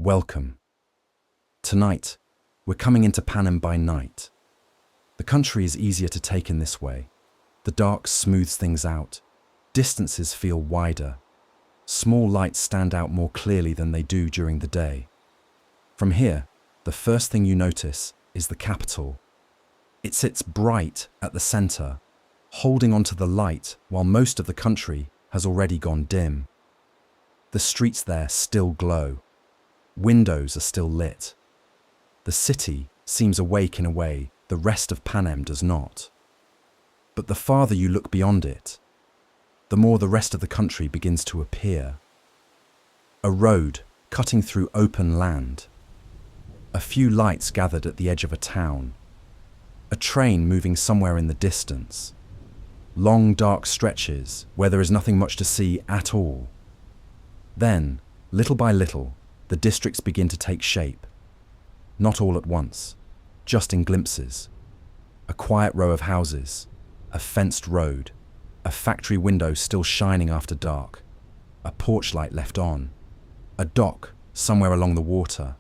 Welcome. Tonight, we're coming into Panem by night. The country is easier to take in this way. The dark smooths things out. Distances feel wider. Small lights stand out more clearly than they do during the day. From here, the first thing you notice is the capital. It sits bright at the center, holding onto the light while most of the country has already gone dim. The streets there still glow. Windows are still lit. The city seems awake in a way the rest of Panem does not. But the farther you look beyond it, the more the rest of the country begins to appear. A road cutting through open land. A few lights gathered at the edge of a town. A train moving somewhere in the distance. Long dark stretches where there is nothing much to see at all. Then, little by little, the districts begin to take shape. Not all at once, just in glimpses. A quiet row of houses, a fenced road, a factory window still shining after dark, a porch light left on, a dock somewhere along the water,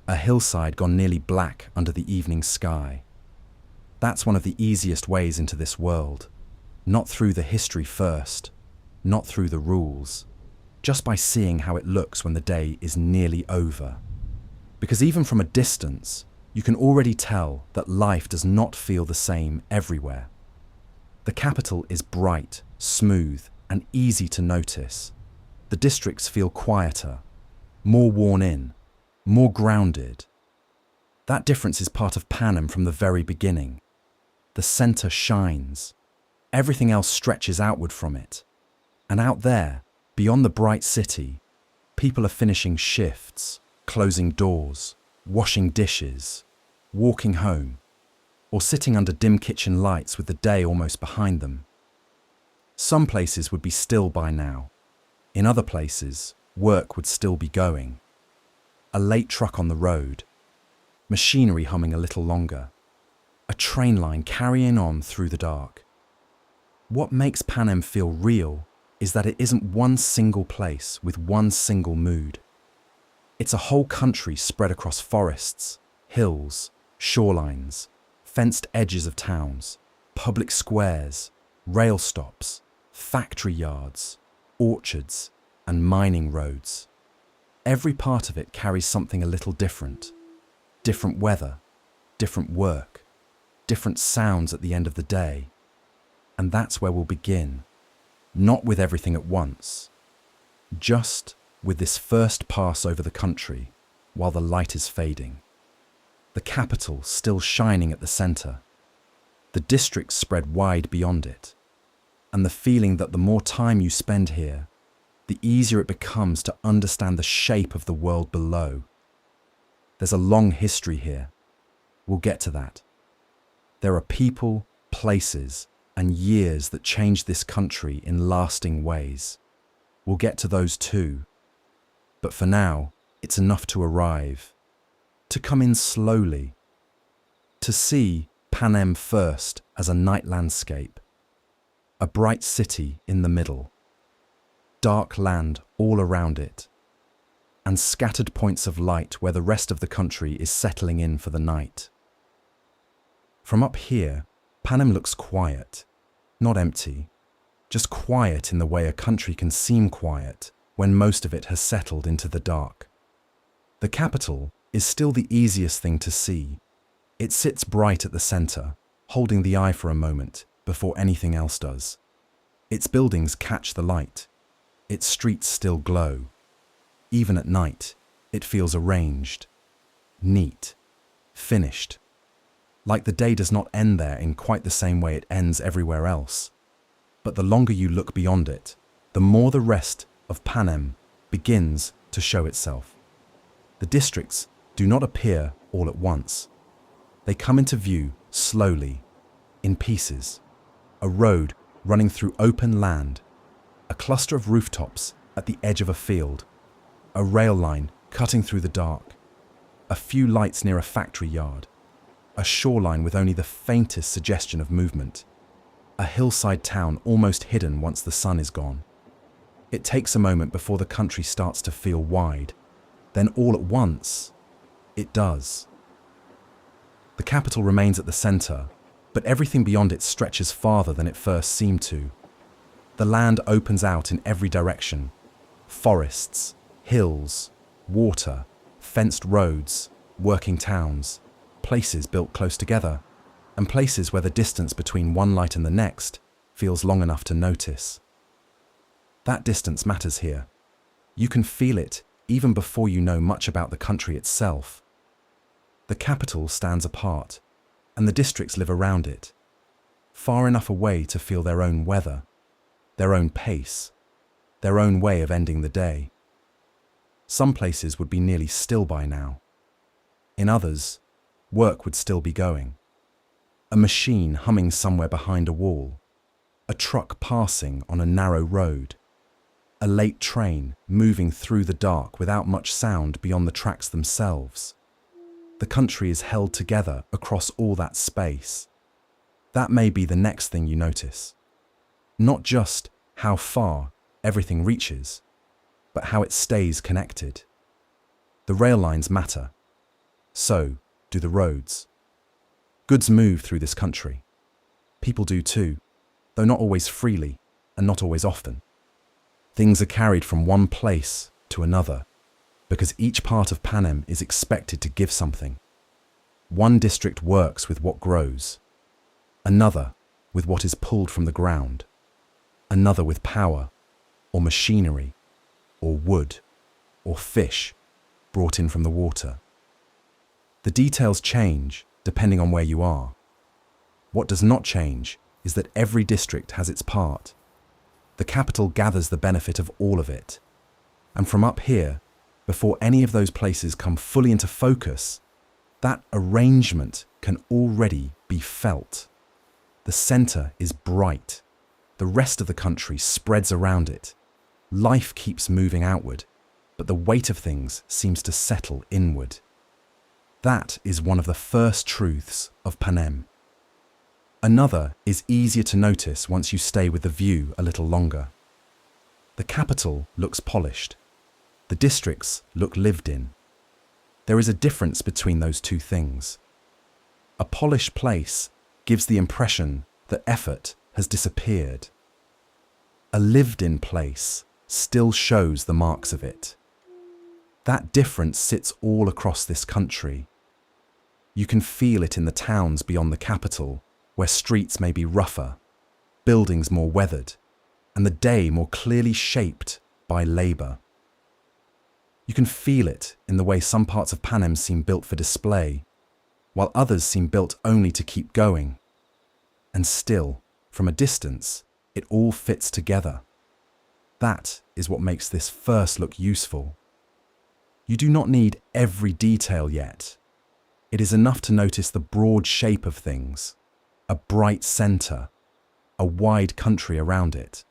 a hillside gone nearly black under the evening sky. That's one of the easiest ways into this world. Not through the history first, not through the rules, just by seeing how it looks when the day is nearly over. Because even from a distance, you can already tell that life does not feel the same everywhere. The capital is bright, smooth, and easy to notice. The districts feel quieter, more worn in, more grounded. That difference is part of Panem from the very beginning. The center shines. Everything else stretches outward from it. And out there, beyond the bright city, people are finishing shifts, closing doors, washing dishes, walking home, or sitting under dim kitchen lights with the day almost behind them. Some places would be still by now. In other places, work would still be going. A late truck on the road, machinery humming a little longer, a train line carrying on through the dark. What makes Panem feel real is that it isn't one single place with one single mood. It's a whole country spread across forests, hills, shorelines, fenced edges of towns, public squares, rail stops, factory yards, orchards, and mining roads. Every part of it carries something a little different. Different weather, different work, different sounds at the end of the day. And that's where we'll begin. Not with everything at once, just with this first pass over the country while the light is fading. The capital still shining at the center, the districts spread wide beyond it, and the feeling that the more time you spend here, the easier it becomes to understand the shape of the world below. There's a long history here. We'll get to that. There are people, places, and years that changed this country in lasting ways. We'll get to those too. But for now, it's enough to arrive, to come in slowly, to see Panem first as a night landscape, a bright city in the middle, dark land all around it, and scattered points of light where the rest of the country is settling in for the night. From up here, Panem looks quiet, not empty, just quiet in the way a country can seem quiet when most of it has settled into the dark. The capital is still the easiest thing to see. It sits bright at the center, holding the eye for a moment before anything else does. Its buildings catch the light. Its streets still glow. Even at night, it feels arranged, neat, finished. Like the day does not end there in quite the same way it ends everywhere else. But the longer you look beyond it, the more the rest of Panem begins to show itself. The districts do not appear all at once. They come into view slowly, in pieces. A road running through open land, a cluster of rooftops at the edge of a field, a rail line cutting through the dark, a few lights near a factory yard, a shoreline with only the faintest suggestion of movement, a hillside town almost hidden once the sun is gone. It takes a moment before the country starts to feel wide. Then all at once, it does. The capital remains at the center, but everything beyond it stretches farther than it first seemed to. The land opens out in every direction. Forests, hills, water, fenced roads, working towns, places built close together, and places where the distance between one light and the next feels long enough to notice. That distance matters here. You can feel it even before you know much about the country itself. The capital stands apart, and the districts live around it, far enough away to feel their own weather, their own pace, their own way of ending the day. Some places would be nearly still by now. In others, work would still be going. A machine humming somewhere behind a wall, a truck passing on a narrow road, a late train moving through the dark without much sound beyond the tracks themselves. The country is held together across all that space. That may be the next thing you notice. Not just how far everything reaches, but how it stays connected. The rail lines matter. So do the roads. Goods move through this country. People do too, though not always freely and not always often. Things are carried from one place to another, because each part of Panem is expected to give something. One district works with what grows, another with what is pulled from the ground, another with power, or machinery, or wood, or fish brought in from the water. The details change depending on where you are. What does not change is that every district has its part. The capital gathers the benefit of all of it. And from up here, before any of those places come fully into focus, that arrangement can already be felt. The center is bright. The rest of the country spreads around it. Life keeps moving outward, but the weight of things seems to settle inward. That is one of the first truths of Panem. Another is easier to notice once you stay with the view a little longer. The capital looks polished. The districts look lived in. There is a difference between those two things. A polished place gives the impression that effort has disappeared. A lived-in place still shows the marks of it. That difference sits all across this country. You can feel it in the towns beyond the capital, where streets may be rougher, buildings more weathered, and the day more clearly shaped by labour. You can feel it in the way some parts of Panem seem built for display, while others seem built only to keep going. And still, from a distance, it all fits together. That is what makes this first look useful. You do not need every detail yet. It is enough to notice the broad shape of things, a bright centre, a wide country around it.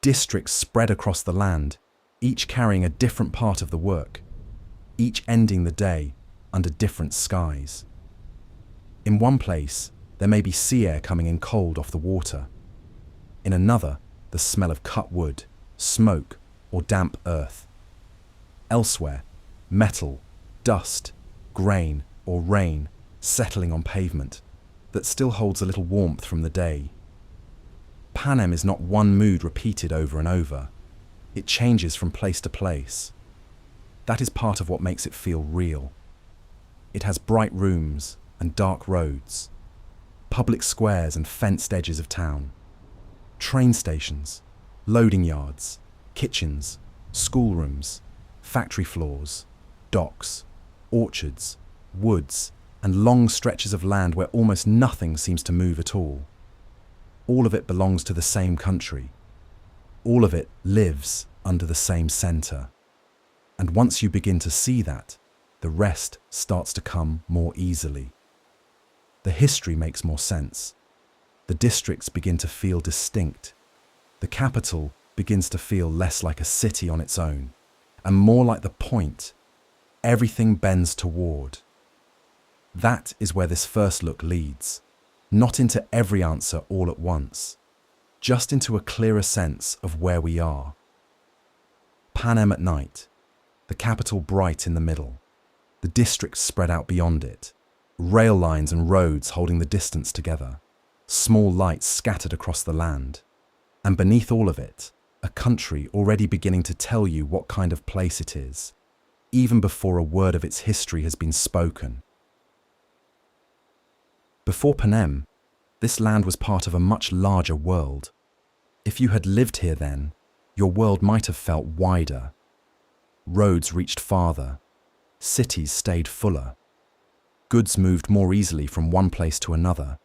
Districts spread across the land, each carrying a different part of the work, each ending the day under different skies. In one place, there may be sea air coming in cold off the water. In another, the smell of cut wood, smoke, or damp earth. Elsewhere, metal, dust, grain, or rain settling on pavement that still holds a little warmth from the day. Panem is not one mood repeated over and over. It changes from place to place. That is part of what makes it feel real. It has bright rooms and dark roads, public squares and fenced edges of town, train stations, loading yards, kitchens, schoolrooms, factory floors, docks, orchards, woods, and long stretches of land where almost nothing seems to move at all. All of it belongs to the same country. All of it lives under the same centre. And once you begin to see that, the rest starts to come more easily. The history makes more sense. The districts begin to feel distinct. The capital begins to feel less like a city on its own, and more like the point everything bends toward. That is where this first look leads, not into every answer all at once, just into a clearer sense of where we are. Panem at night, the capital bright in the middle, the districts spread out beyond it, rail lines and roads holding the distance together, small lights scattered across the land, and beneath all of it, a country already beginning to tell you what kind of place it is, even before a word of its history has been spoken. Before Panem, this land was part of a much larger world. If you had lived here then, your world might have felt wider. Roads reached farther, cities stayed fuller, goods moved more easily from one place to another.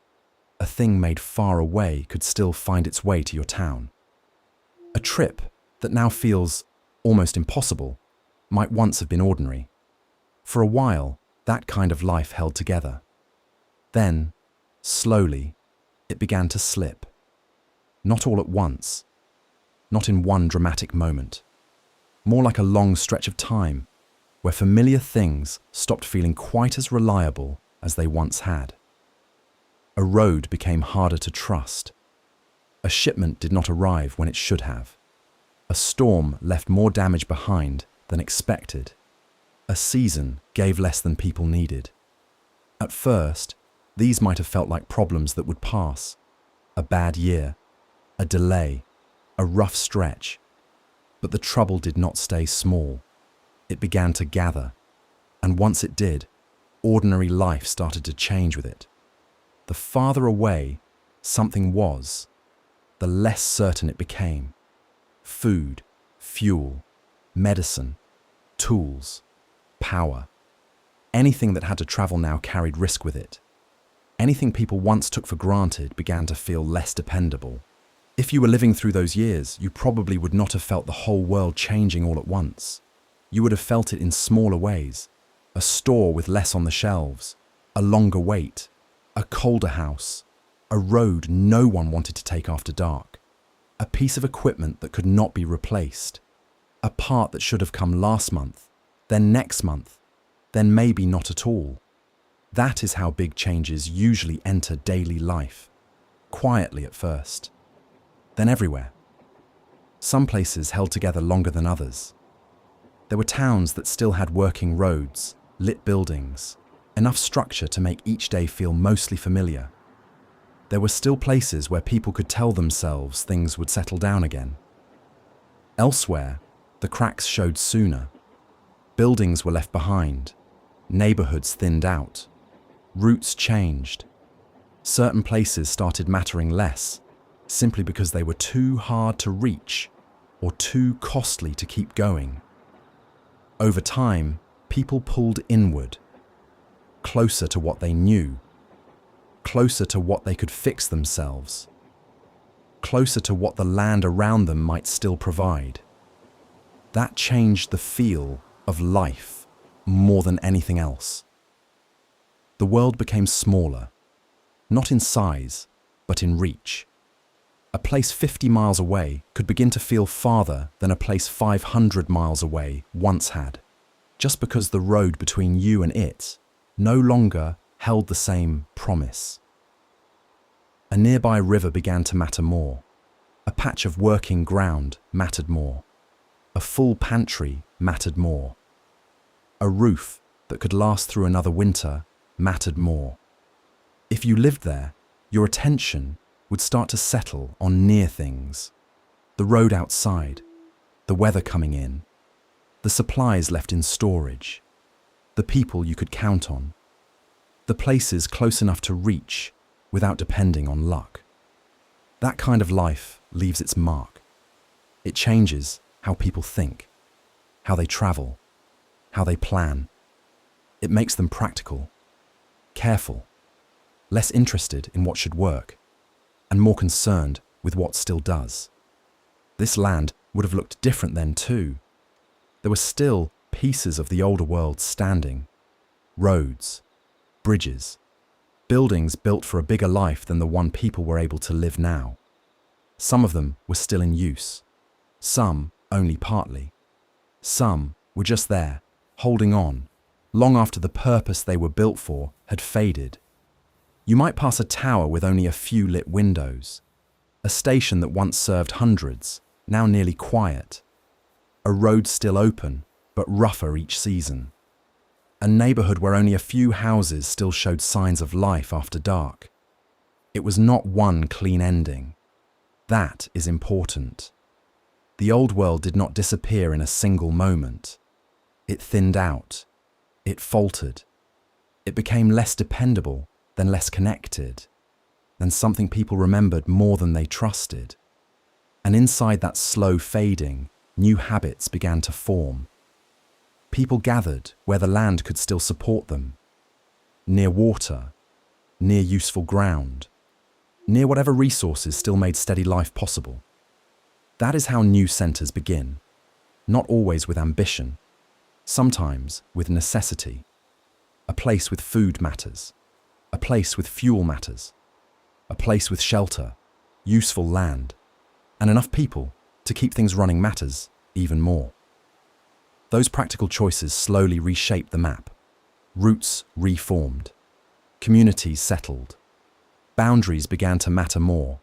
A thing made far away could still find its way to your town. A trip that now feels almost impossible might once have been ordinary. For a while, that kind of life held together. Then, slowly, it began to slip. Not all at once, not in one dramatic moment. More like a long stretch of time, where familiar things stopped feeling quite as reliable as they once had. A road became harder to trust. A shipment did not arrive when it should have. A storm left more damage behind than expected. A season gave less than people needed. At first, these might have felt like problems that would pass. A bad year, a delay, a rough stretch. But the trouble did not stay small. It began to gather, and once it did, ordinary life started to change with it. The farther away something was, the less certain it became. Food, fuel, medicine, tools, power. Anything that had to travel now carried risk with it. Anything people once took for granted began to feel less dependable. If you were living through those years, you probably would not have felt the whole world changing all at once. You would have felt it in smaller ways. A store with less on the shelves, a longer wait, a colder house, a road no one wanted to take after dark, a piece of equipment that could not be replaced, a part that should have come last month, then next month, then maybe not at all. That is how big changes usually enter daily life, quietly at first, then everywhere. Some places held together longer than others. There were towns that still had working roads, lit buildings, enough structure to make each day feel mostly familiar. There were still places where people could tell themselves things would settle down again. Elsewhere, the cracks showed sooner. Buildings were left behind, neighborhoods thinned out, routes changed. Certain places started mattering less, simply because they were too hard to reach or too costly to keep going. Over time, people pulled inward, closer to what they knew, closer to what they could fix themselves, closer to what the land around them might still provide. That changed the feel of life more than anything else. The world became smaller, not in size, but in reach. A place 50 miles away could begin to feel farther than a place 500 miles away once had, just because the road between you and it no longer held the same promise. A nearby river began to matter more. A patch of working ground mattered more. A full pantry mattered more. A roof that could last through another winter mattered more. If you lived there, your attention would start to settle on near things. The road outside, the weather coming in, the supplies left in storage, the people you could count on, the places close enough to reach without depending on luck. That kind of life leaves its mark. It changes how people think, how they travel, how they plan. It makes them practical, careful, less interested in what should work, and more concerned with what still does. This land would have looked different then too. There were still pieces of the older world standing. Roads, bridges, buildings built for a bigger life than the one people were able to live now. Some of them were still in use, some only partly. Some were just there, holding on, long after the purpose they were built for had faded. You might pass a tower with only a few lit windows, a station that once served hundreds, now nearly quiet, a road still open, but rougher each season. A neighborhood where only a few houses still showed signs of life after dark. It was not one clean ending. That is important. The old world did not disappear in a single moment. It thinned out. It faltered. It became less dependable, then less connected, then something people remembered more than they trusted. And inside that slow fading, new habits began to form. People gathered where the land could still support them, near water, near useful ground, near whatever resources still made steady life possible. That is how new centers begin, not always with ambition, sometimes with necessity. A place with food matters, a place with fuel matters, a place with shelter, useful land, and enough people to keep things running matters even more. Those practical choices slowly reshaped the map. Routes reformed, communities settled, boundaries began to matter more,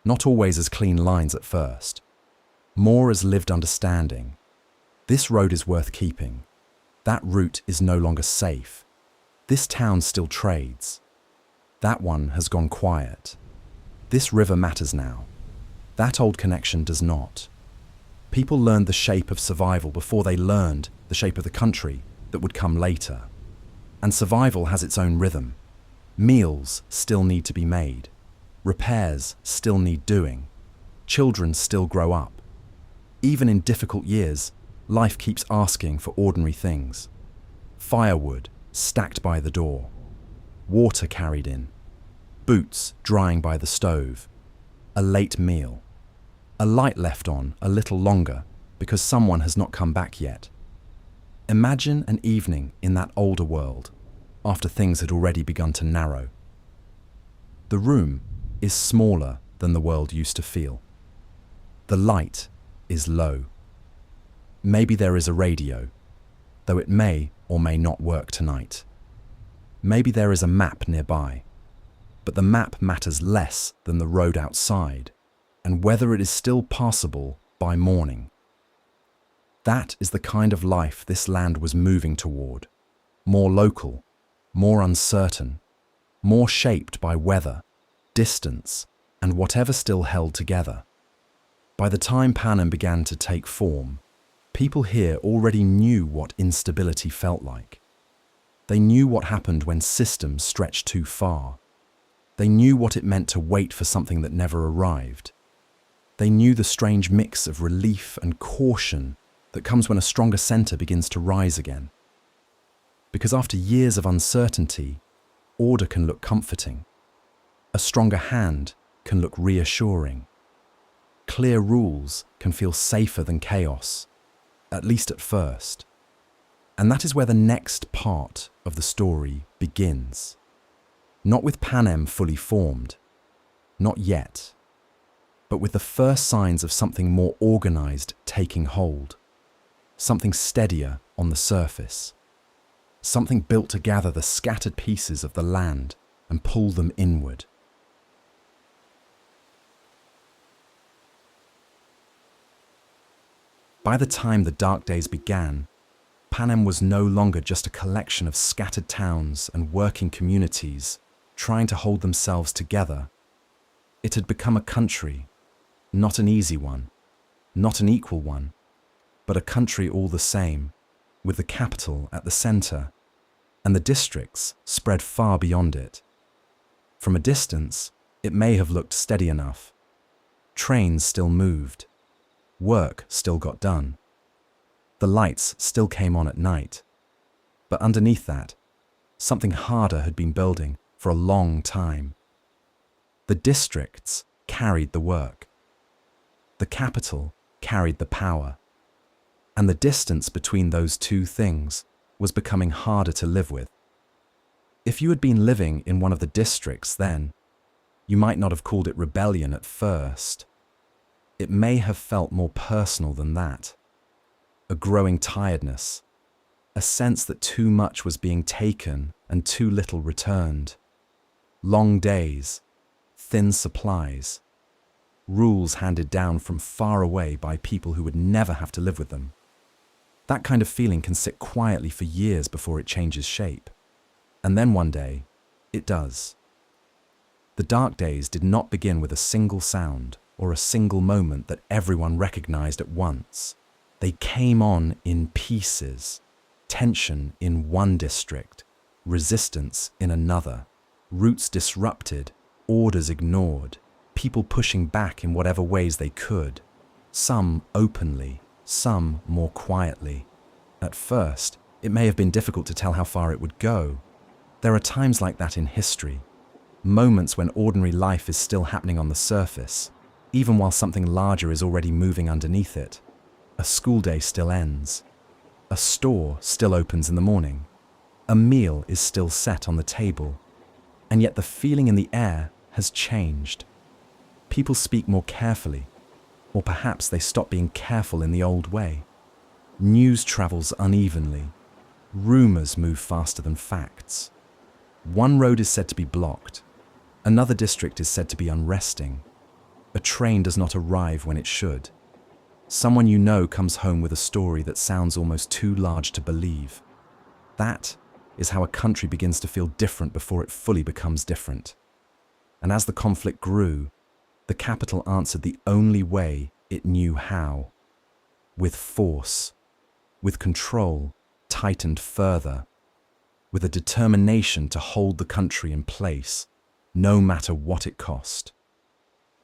not always as clean lines at first, more as lived understanding. This road is worth keeping. That route is no longer safe. This town still trades. That one has gone quiet. This river matters now. That old connection does not. People learned the shape of survival before they learned the shape of the country that would come later. And survival has its own rhythm. Meals still need to be made. Repairs still need doing. Children still grow up. Even in difficult years, life keeps asking for ordinary things. Firewood stacked by the door. Water carried in. Boots drying by the stove. A late meal. A light left on a little longer because someone has not come back yet. Imagine an evening in that older world, after things had already begun to narrow. The room is smaller than the world used to feel. The light is low. Maybe there is a radio, though it may or may not work tonight. Maybe there is a map nearby, but the map matters less than the road outside and whether it is still passable by morning. That is the kind of life this land was moving toward. More local, more uncertain, more shaped by weather, distance, and whatever still held together. By the time Panem began to take form, people here already knew what instability felt like. They knew what happened when systems stretched too far. They knew what it meant to wait for something that never arrived. They knew the strange mix of relief and caution that comes when a stronger center begins to rise again. Because after years of uncertainty, order can look comforting. A stronger hand can look reassuring. Clear rules can feel safer than chaos, at least at first. And that is where the next part of the story begins. Not with Panem fully formed, not yet, but with the first signs of something more organized taking hold, something steadier on the surface, something built to gather the scattered pieces of the land and pull them inward. By the time the dark days began, Panem was no longer just a collection of scattered towns and working communities trying to hold themselves together. It had become a country, not an easy one, not an equal one, but a country all the same, with the capital at the center, and the districts spread far beyond it. From a distance, it may have looked steady enough. Trains still moved. Work still got done. The lights still came on at night. But underneath that, something harder had been building for a long time. The districts carried the work. The capital carried the power. And the distance between those two things was becoming harder to live with. If you had been living in one of the districts then, you might not have called it rebellion at first. It may have felt more personal than that. A growing tiredness, a sense that too much was being taken and too little returned. Long days, thin supplies, rules handed down from far away by people who would never have to live with them. That kind of feeling can sit quietly for years before it changes shape. And then one day, it does. The dark days did not begin with a single sound or a single moment that everyone recognized at once. They came on in pieces. Tension in one district, resistance in another, routes disrupted, orders ignored, people pushing back in whatever ways they could, some openly, some more quietly. At first, it may have been difficult to tell how far it would go. There are times like that in history, moments when ordinary life is still happening on the surface, even while something larger is already moving underneath it. A school day still ends. A store still opens in the morning. A meal is still set on the table. And yet the feeling in the air has changed. People speak more carefully, or perhaps they stop being careful in the old way. News travels unevenly. Rumors move faster than facts. One road is said to be blocked. Another district is said to be unresting. A train does not arrive when it should. Someone you know comes home with a story that sounds almost too large to believe. That is how a country begins to feel different before it fully becomes different. And as the conflict grew, the capital answered the only way it knew how. With force, with control tightened further, with a determination to hold the country in place, no matter what it cost.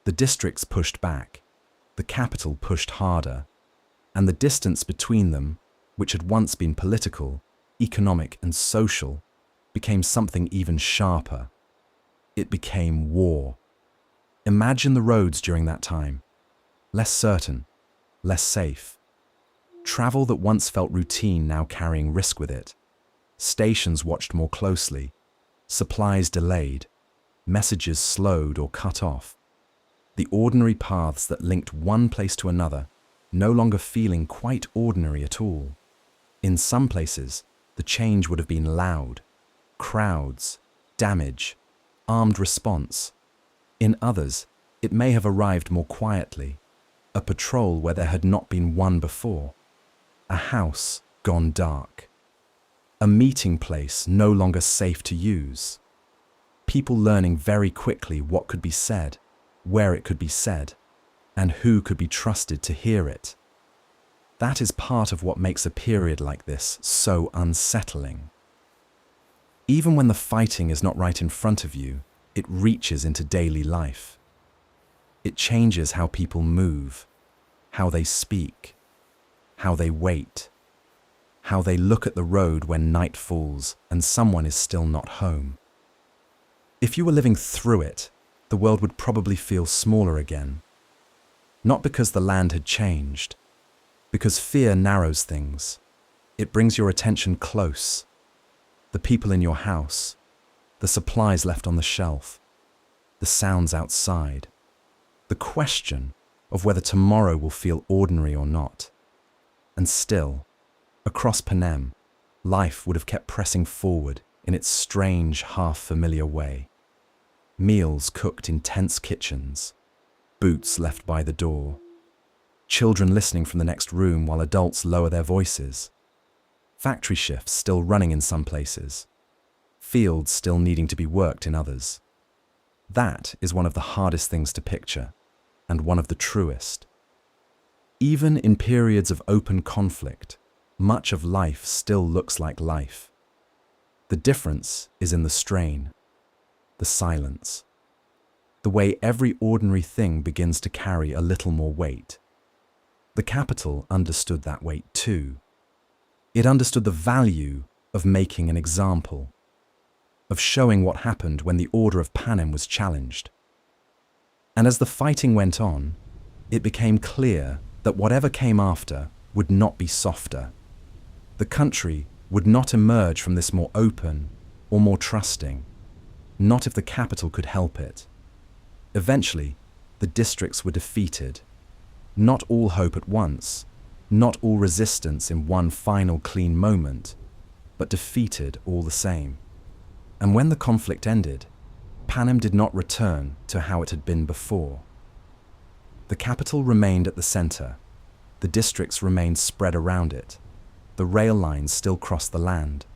The districts pushed back. The capital pushed harder, and the distance between them, which had once been political, economic, and social, became something even sharper. It became war. Imagine the roads during that time. Less certain, less safe. Travel that once felt routine now carrying risk with it. Stations watched more closely. Supplies delayed. Messages slowed or cut off. The ordinary paths that linked one place to another, no longer feeling quite ordinary at all. In some places, the change would have been loud. Crowds, damage, armed response. In others, it may have arrived more quietly. A patrol where there had not been one before. A house gone dark. A meeting place no longer safe to use. People learning very quickly what could be said, where it could be said, and who could be trusted to hear it. That is part of what makes a period like this so unsettling. Even when the fighting is not right in front of you, it reaches into daily life. It changes how people move, how they speak, how they wait, how they look at the road when night falls and someone is still not home. If you were living through it, the world would probably feel smaller again. Not because the land had changed, because fear narrows things. It brings your attention close. The people in your house, the supplies left on the shelf, the sounds outside, the question of whether tomorrow will feel ordinary or not. And still, across Panem, life would have kept pressing forward in its strange, half-familiar way. Meals cooked in tense kitchens, boots left by the door, children listening from the next room while adults lower their voices, factory shifts still running in some places, fields still needing to be worked in others. That is one of the hardest things to picture, and one of the truest. Even in periods of open conflict, much of life still looks like life. The difference is in the strain, the silence, the way every ordinary thing begins to carry a little more weight. The capital understood that weight too. It understood the value of making an example, of showing what happened when the order of Panem was challenged. And as the fighting went on, it became clear that whatever came after would not be softer. The country would not emerge from this more open or more trusting, not if the capital could help it. Eventually, the districts were defeated. Not all hope at once, not all resistance in one final clean moment, but defeated all the same. And when the conflict ended, Panem did not return to how it had been before. The capital remained at the center. The districts remained spread around it. The rail lines still crossed the land.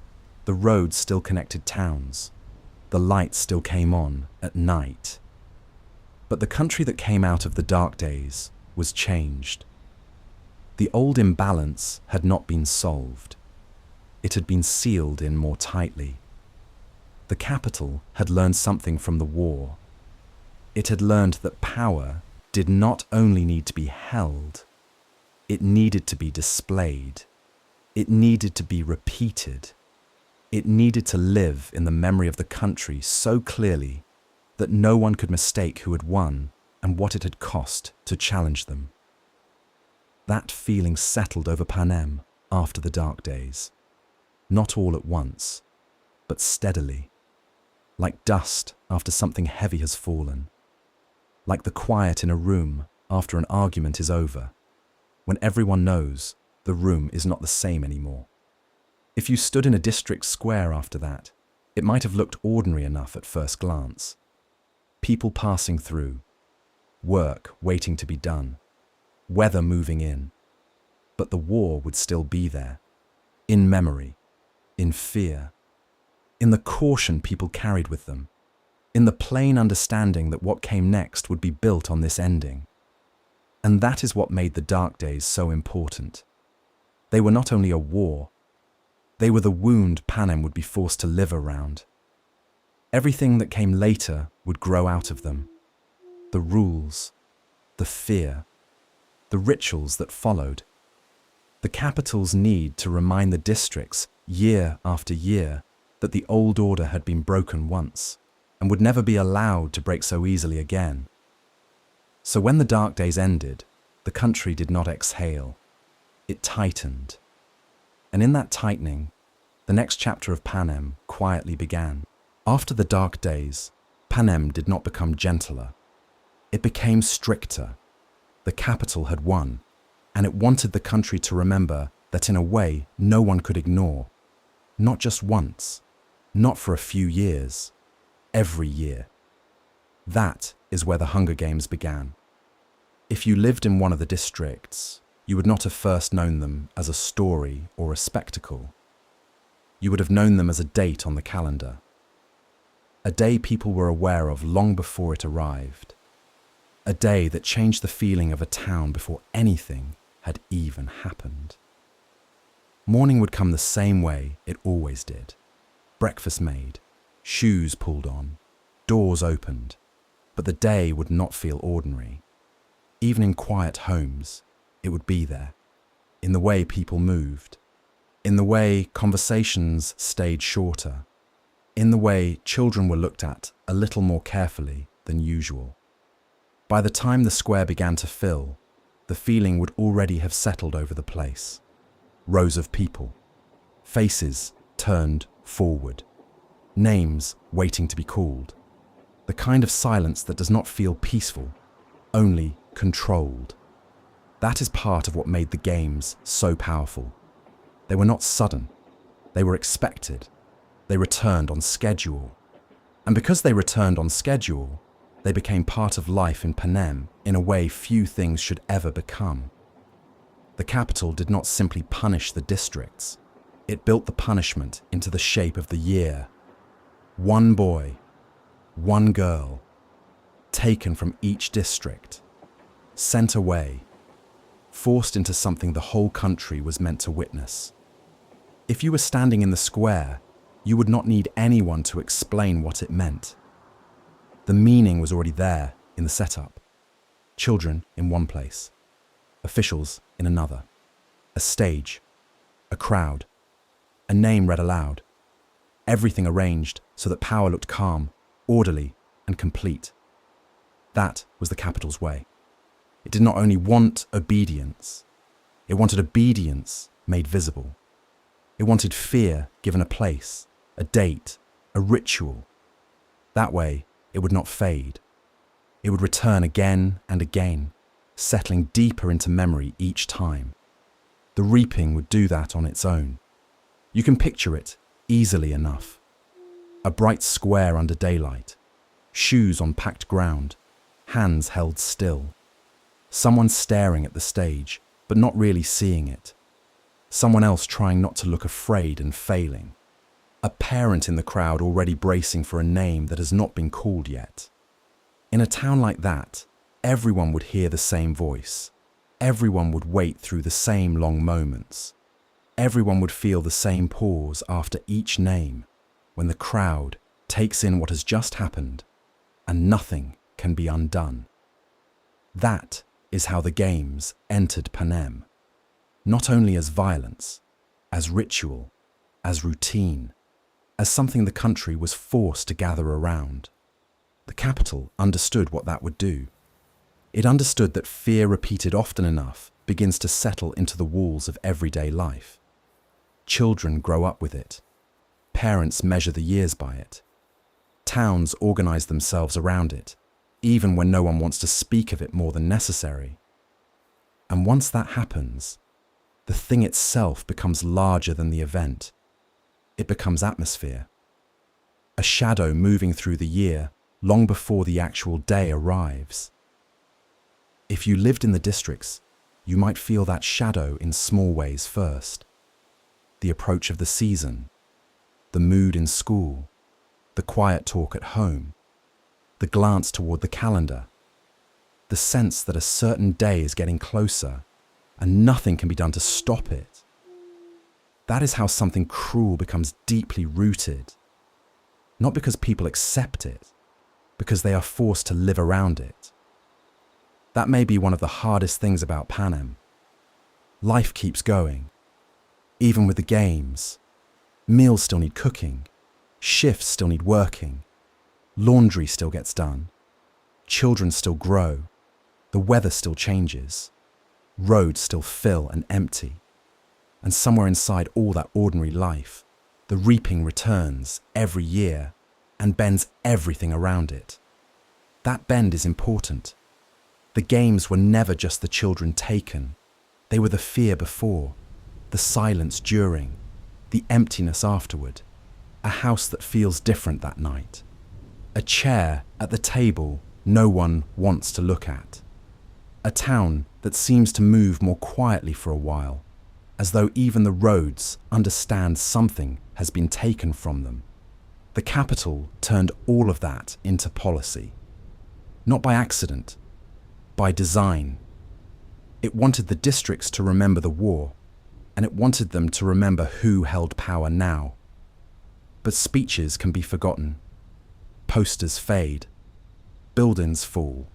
The roads still connected towns. The lights still came on at night. But the country that came out of the dark days was changed. The old imbalance had not been solved. It had been sealed in more tightly. The capital had learned something from the war. It had learned that power did not only need to be held, it needed to be displayed. It needed to be repeated. It needed to live in the memory of the country so clearly that no one could mistake who had won and what it had cost to challenge them. That feeling settled over Panem after the dark days. Not all at once, but steadily, like dust after something heavy has fallen, like the quiet in a room after an argument is over, when everyone knows the room is not the same anymore. If you stood in a district square after that, it might have looked ordinary enough at first glance. People passing through, work waiting to be done, weather moving in. But the war would still be there, in memory, in fear, in the caution people carried with them, in the plain understanding that what came next would be built on this ending. And that is what made the dark days so important. They were not only a war, they were the wound Panem would be forced to live around. Everything that came later would grow out of them. The rules, the fear, the rituals that followed. The capital's need to remind the districts, year after year, that the old order had been broken once and would never be allowed to break so easily again. So when the dark days ended, the country did not exhale. It tightened. And in that tightening, the next chapter of Panem quietly began. After the dark days, Panem did not become gentler. It became stricter. The capital had won, and it wanted the country to remember that in a way no one could ignore. Not just once, not for a few years, every year. That is where the Hunger Games began. If you lived in one of the districts, you would not have first known them as a story or a spectacle. You would have known them as a date on the calendar. A day people were aware of long before it arrived. A day that changed the feeling of a town before anything had even happened. Morning would come the same way it always did. Breakfast made, shoes pulled on, doors opened, but the day would not feel ordinary. Even in quiet homes, it would be there, in the way people moved, in the way conversations stayed shorter, in the way children were looked at a little more carefully than usual. By the time the square began to fill, the feeling would already have settled over the place. Rows of people, faces turned forward, names waiting to be called. The kind of silence that does not feel peaceful, only controlled. That is part of what made the games so powerful. They were not sudden. They were expected. They returned on schedule. And because they returned on schedule, they became part of life in Panem in a way few things should ever become. The capital did not simply punish the districts. It built the punishment into the shape of the year. One boy, one girl, taken from each district, sent away, forced into something the whole country was meant to witness. If you were standing in the square, you would not need anyone to explain what it meant. The meaning was already there in the setup. Children in one place, officials in another, a stage, a crowd, a name read aloud, everything arranged so that power looked calm, orderly, and complete. That was the capital's way. It did not only want obedience, it wanted obedience made visible. It wanted fear given a place, a date, a ritual. That way, it would not fade. It would return again and again, settling deeper into memory each time. The reaping would do that on its own. You can picture it easily enough. A bright square under daylight, shoes on packed ground, hands held still. Someone staring at the stage, but not really seeing it. someone else trying not to look afraid and failing, a parent in the crowd already bracing for a name that has not been called yet. In a town like that, everyone would hear the same voice. Everyone would wait through the same long moments. Everyone would feel the same pause after each name when the crowd takes in what has just happened and nothing can be undone. That is how the games entered Panem, not only as violence, as ritual, as routine, as something the country was forced to gather around. The capital understood what that would do. It understood that fear repeated often enough begins to settle into the walls of everyday life. Children grow up with it. Parents measure the years by it. Towns organize themselves around it, even when no one wants to speak of it more than necessary. And once that happens, the thing itself becomes larger than the event. It becomes atmosphere. A shadow moving through the year long before the actual day arrives. If you lived in the districts, you might feel that shadow in small ways first. The approach of the season, the mood in school, the quiet talk at home, the glance toward the calendar, the sense that a certain day is getting closer and nothing can be done to stop it. That is how something cruel becomes deeply rooted, not because people accept it, because they are forced to live around it. That may be one of the hardest things about Panem. Life keeps going. Even with the games, meals still need cooking, shifts still need working, laundry still gets done, children still grow, the weather still changes, roads still fill and empty, and somewhere inside all that ordinary life, the reaping returns every year and bends everything around it. That bend is important. The games were never just the children taken. They were the fear before, the silence during, the emptiness afterward, a house that feels different that night, a chair at the table no one wants to look at, a town that seems to move more quietly for a while, as though even the roads understand something has been taken from them. The capital turned all of that into policy, not by accident, by design. It wanted the districts to remember the war, and it wanted them to remember who held power now. But speeches can be forgotten. Posters fade. Buildings fall.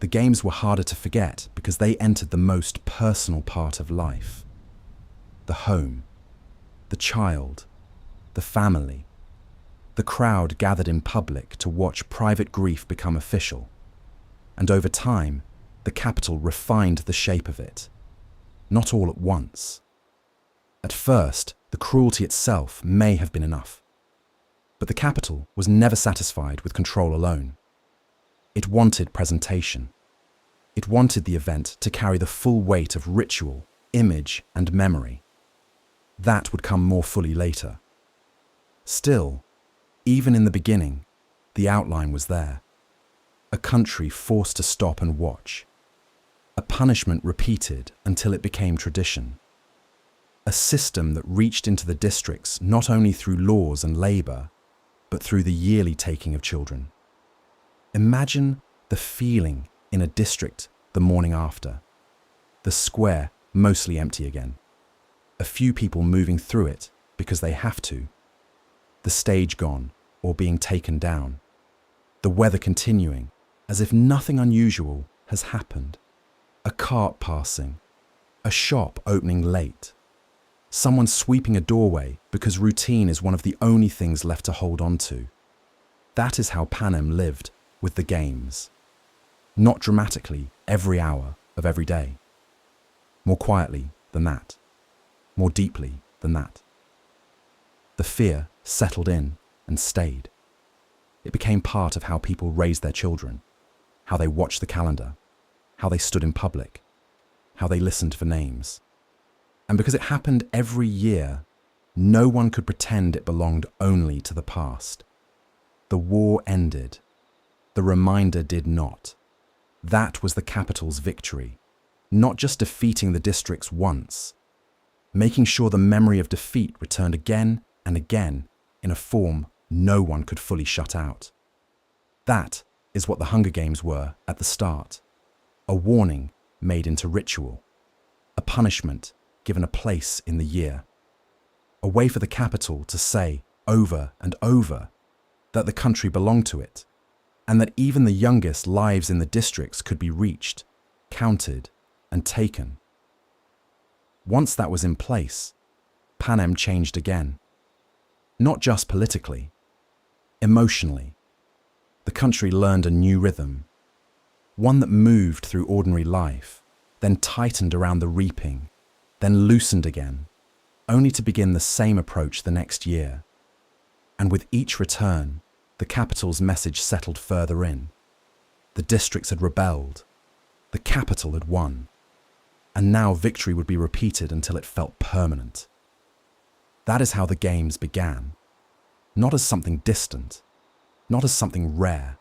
The games were harder to forget because they entered the most personal part of life. The home, the child, the family. The crowd gathered in public to watch private grief become official. And over time, the capital refined the shape of it. Not all at once. At first, the cruelty itself may have been enough. But the capital was never satisfied with control alone. It wanted presentation. It wanted the event to carry the full weight of ritual, image, and memory. That would come more fully later. Still, even in the beginning, the outline was there. A country forced to stop and watch. A punishment repeated until it became tradition. A system that reached into the districts not only through laws and labour, but through the yearly taking of children. Imagine the feeling in a district the morning after. The square mostly empty again. A few people moving through it because they have to. The stage gone or being taken down. The weather continuing as if nothing unusual has happened. A cart passing. A shop opening late. Someone sweeping a doorway because routine is one of the only things left to hold on to. That is how Panem lived with the games. Not dramatically every hour of every day. More quietly than that. More deeply than that. The fear settled in and stayed. It became part of how people raised their children, how they watched the calendar, how they stood in public, how they listened for names. And because it happened every year, no one could pretend it belonged only to the past. The war ended. The reminder did not. That was the capital's victory, not just defeating the districts once, making sure the memory of defeat returned again and again in a form no one could fully shut out. That is what the Hunger Games were at the start. A warning made into ritual. A punishment given a place in the year. A way for the capital to say over and over that the country belonged to it, and that even the youngest lives in the districts could be reached, counted, and taken. Once that was in place, Panem changed again. Not just politically, emotionally. The country learned a new rhythm, one that moved through ordinary life, then tightened around the reaping, then loosened again, only to begin the same approach the next year. And with each return, the capital's message settled further in. The districts had rebelled. The capital had won. And now victory would be repeated until it felt permanent. That is how the games began. Not as something distant, not as something rare,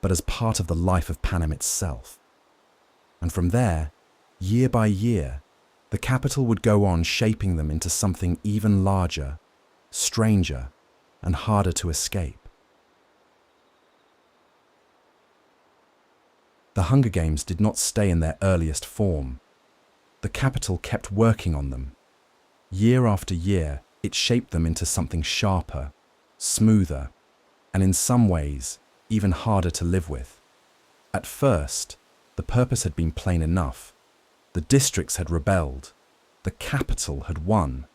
but as part of the life of Panem itself. And from there, year by year, the capital would go on shaping them into something even larger, stranger, and harder to escape. The Hunger Games did not stay in their earliest form. The capital kept working on them. Year after year, it shaped them into something sharper, smoother, and in some ways, even harder to live with. At first, the purpose had been plain enough. The districts had rebelled. The capital had won.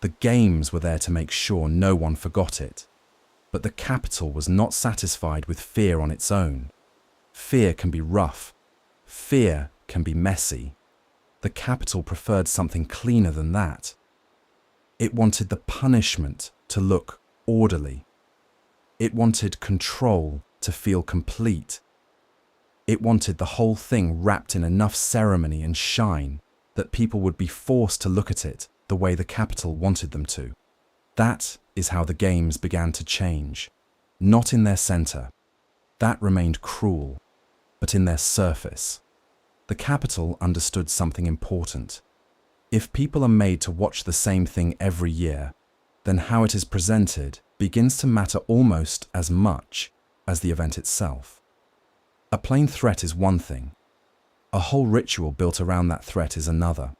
The games were there to make sure no one forgot it. But the capital was not satisfied with fear on its own. Fear can be rough. Fear can be messy. The capital preferred something cleaner than that. It wanted the punishment to look orderly. It wanted control to feel complete. It wanted the whole thing wrapped in enough ceremony and shine that people would be forced to look at it the way the capital wanted them to. That is how the games began to change. Not in their center. That remained cruel, but in their surface. The capital understood something important. If people are made to watch the same thing every year, then how it is presented begins to matter almost as much as the event itself. A plain threat is one thing. A whole ritual built around that threat is another.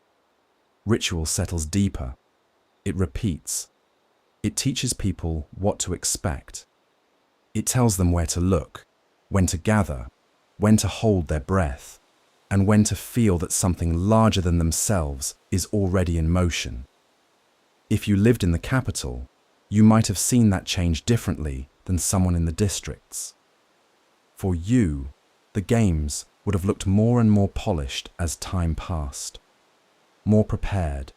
Ritual settles deeper. It repeats. It teaches people what to expect. It tells them where to look, when to gather, when to hold their breath, and when to feel that something larger than themselves is already in motion. If you lived in the capital, you might have seen that change differently than someone in the districts. For you, the games would have looked more and more polished as time passed, more prepared,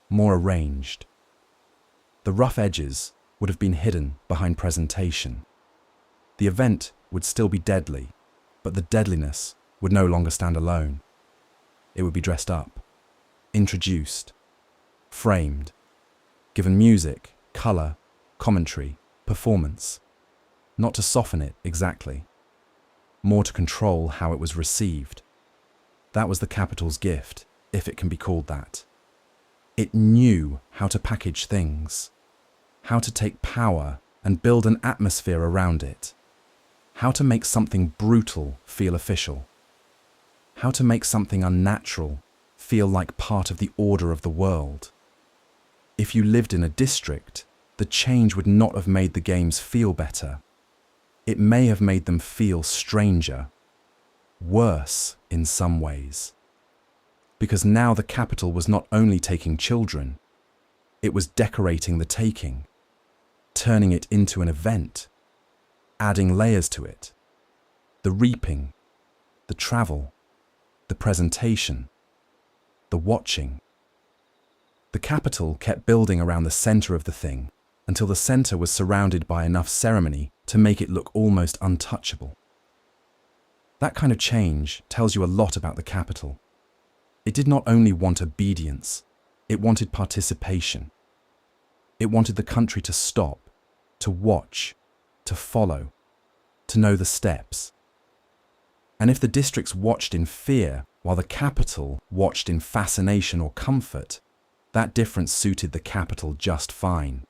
more arranged. The rough edges would have been hidden behind presentation. The event would still be deadly, but the deadliness would no longer stand alone. It would be dressed up, introduced, framed, given music, color, commentary, performance, not to soften it exactly, more to control how it was received. That was the capital's gift, if it can be called that. It knew how to package things, how to take power and build an atmosphere around it, how to make something brutal feel official, how to make something unnatural feel like part of the order of the world. If you lived in a district, the change would not have made the games feel better. It may have made them feel stranger, worse in some ways. Because now the capital was not only taking children, it was decorating the taking, turning it into an event, adding layers to it. The reaping, the travel, the presentation, the watching. The capital kept building around the center of the thing until the center was surrounded by enough ceremony to make it look almost untouchable. That kind of change tells you a lot about the capital. It did not only want obedience, it wanted participation. It wanted the country to stop, to watch, to follow, to know the steps. And if the districts watched in fear while the capital watched in fascination or comfort, That difference suited the capital just fine.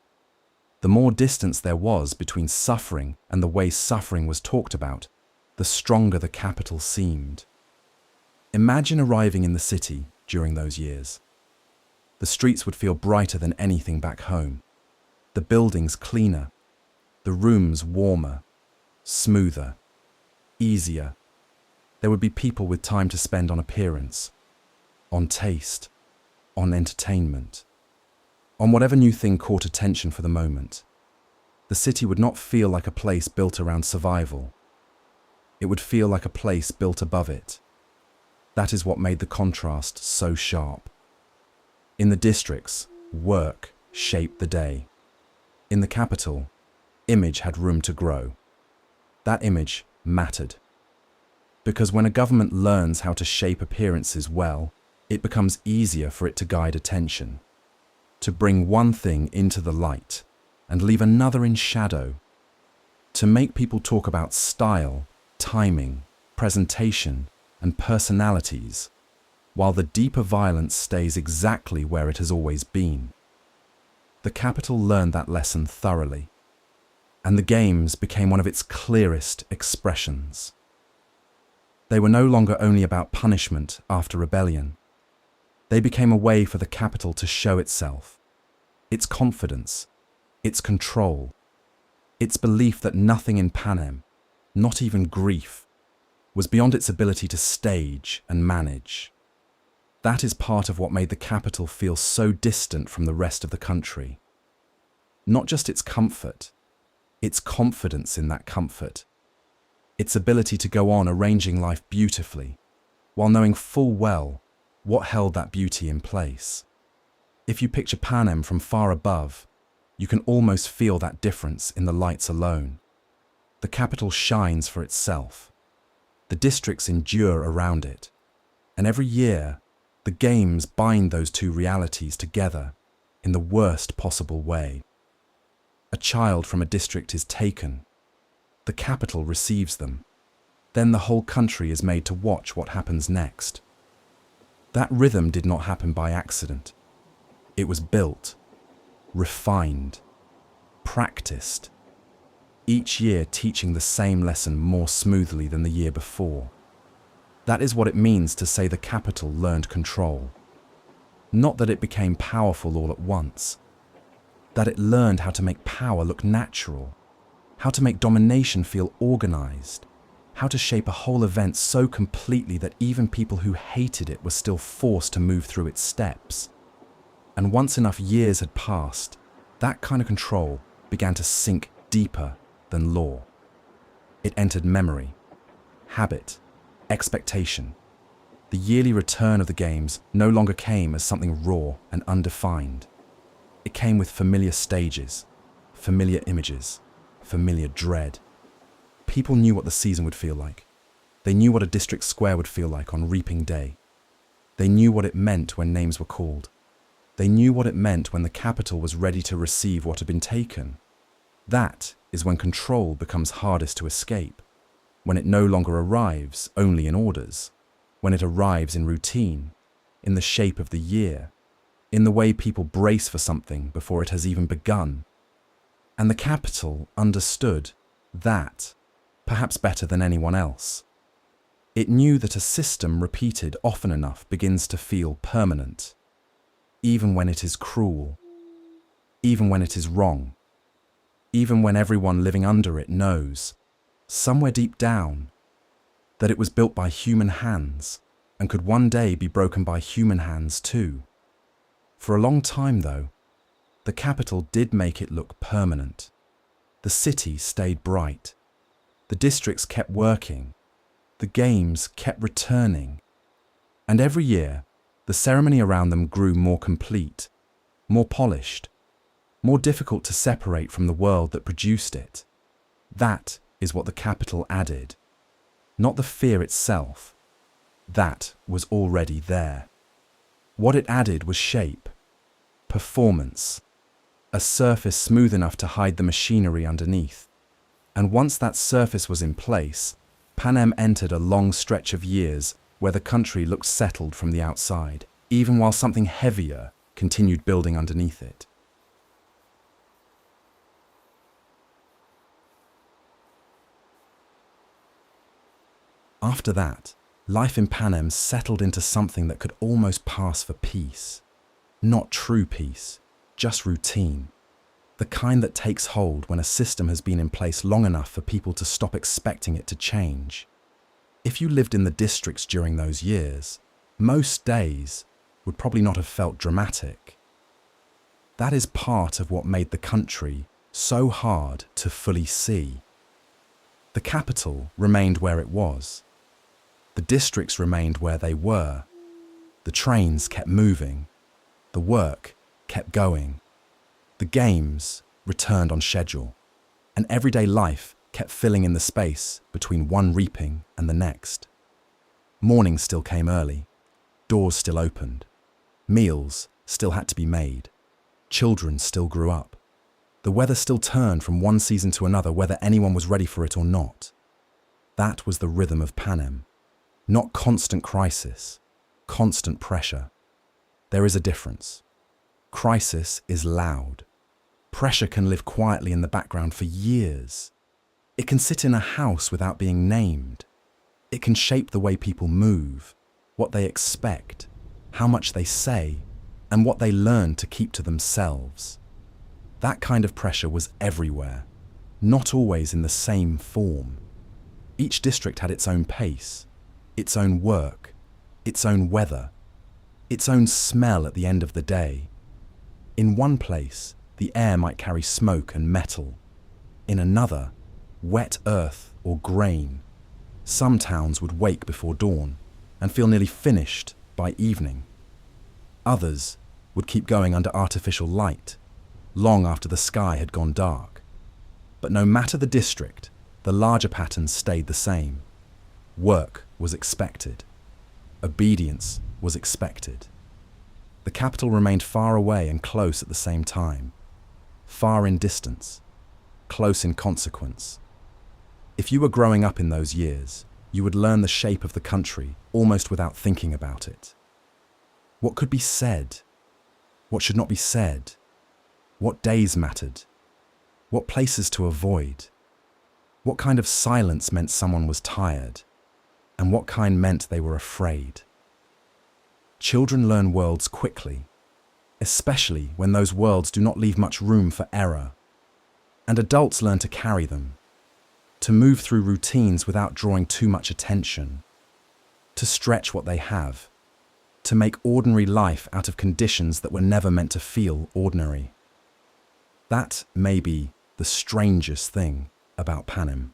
The more distance there was between suffering and the way suffering was talked about, the stronger the capital seemed. Imagine arriving in the city during those years. The streets would feel brighter than anything back home. The buildings cleaner, the rooms warmer, smoother, easier. There would be people with time to spend on appearance, on taste, on entertainment, on whatever new thing caught attention for the moment. The city would not feel like a place built around survival. It would feel like a place built above it. That is what made the contrast so sharp. In the districts, work shaped the day. In the capital, image had room to grow. That image mattered. Because when a government learns how to shape appearances well, it becomes easier for it to guide attention, to bring one thing into the light and leave another in shadow, to make people talk about style, timing, presentation, and personalities, while the deeper violence stays exactly where it has always been. The capital learned that lesson thoroughly, and the games became one of its clearest expressions. They were no longer only about punishment after rebellion. They became a way for the capital to show itself, its confidence, its control, its belief that nothing in Panem, not even grief, was beyond its ability to stage and manage. That is part of what made the capital feel so distant from the rest of the country. Not just its comfort, its confidence in that comfort, its ability to go on arranging life beautifully, while knowing full well what held that beauty in place. If you picture Panem from far above, you can almost feel that difference in the lights alone. The capital shines for itself. The districts endure around it. And every year, the games bind those two realities together in the worst possible way. A child from a district is taken. The capital receives them. Then the whole country is made to watch what happens next. That rhythm did not happen by accident. It was built, refined, practiced, each year teaching the same lesson more smoothly than the year before. That is what it means to say the capital learned control. Not that it became powerful all at once. That it learned how to make power look natural, how to make domination feel organized, how to shape a whole event so completely that even people who hated it were still forced to move through its steps. And once enough years had passed, that kind of control began to sink deeper than law. It entered memory, habit, expectation. The yearly return of the games no longer came as something raw and undefined. It came with familiar stages, familiar images, familiar dread. People knew what the season would feel like. They knew what a district square would feel like on reaping day. They knew what it meant when names were called. They knew what it meant when the capital was ready to receive what had been taken. That is when control becomes hardest to escape, when it no longer arrives only in orders, when it arrives in routine, in the shape of the year, in the way people brace for something before it has even begun. And the capital understood that, perhaps better than anyone else. It knew that a system repeated often enough begins to feel permanent, even when it is cruel, even when it is wrong, even when everyone living under it knows, somewhere deep down, that it was built by human hands and could one day be broken by human hands too. For a long time, though, the capital did make it look permanent. The city stayed bright. The districts kept working. The games kept returning. And every year, the ceremony around them grew more complete, more polished, more difficult to separate from the world that produced it. That is what the capital added. Not the fear itself. That was already there. What it added was shape, performance, a surface smooth enough to hide the machinery underneath. And once that surface was in place, Panem entered a long stretch of years where the country looked settled from the outside, even while something heavier continued building underneath it. After that, life in Panem settled into something that could almost pass for peace. Not true peace, just routine. The kind that takes hold when a system has been in place long enough for people to stop expecting it to change. If you lived in the districts during those years, most days would probably not have felt dramatic. That is part of what made the country so hard to fully see. The capital remained where it was. The districts remained where they were. The trains kept moving. The work kept going. The games returned on schedule. And everyday life kept filling in the space between one reaping and the next. Morning still came early. Doors still opened. Meals still had to be made. Children still grew up. The weather still turned from one season to another, whether anyone was ready for it or not. That was the rhythm of Panem. Not constant crisis, constant pressure. There is a difference. Crisis is loud. Pressure can live quietly in the background for years. It can sit in a house without being named. It can shape the way people move, what they expect, how much they say, and what they learn to keep to themselves. That kind of pressure was everywhere, not always in the same form. Each district had its own pace, its own work, its own weather, its own smell at the end of the day. In one place, the air might carry smoke and metal. In another, wet earth or grain. Some towns would wake before dawn and feel nearly finished by evening. Others would keep going under artificial light, long after the sky had gone dark. But no matter the district, the larger patterns stayed the same. Work was expected. Obedience was expected. The capital remained far away and close at the same time. Far in distance, close in consequence. If you were growing up in those years, you would learn the shape of the country almost without thinking about it. What could be said? What should not be said? What days mattered? What places to avoid? What kind of silence meant someone was tired? And what kind meant they were afraid? Children learn worlds quickly, especially when those worlds do not leave much room for error. And adults learn to carry them, to move through routines without drawing too much attention, to stretch what they have, to make ordinary life out of conditions that were never meant to feel ordinary. That may be the strangest thing about Panem.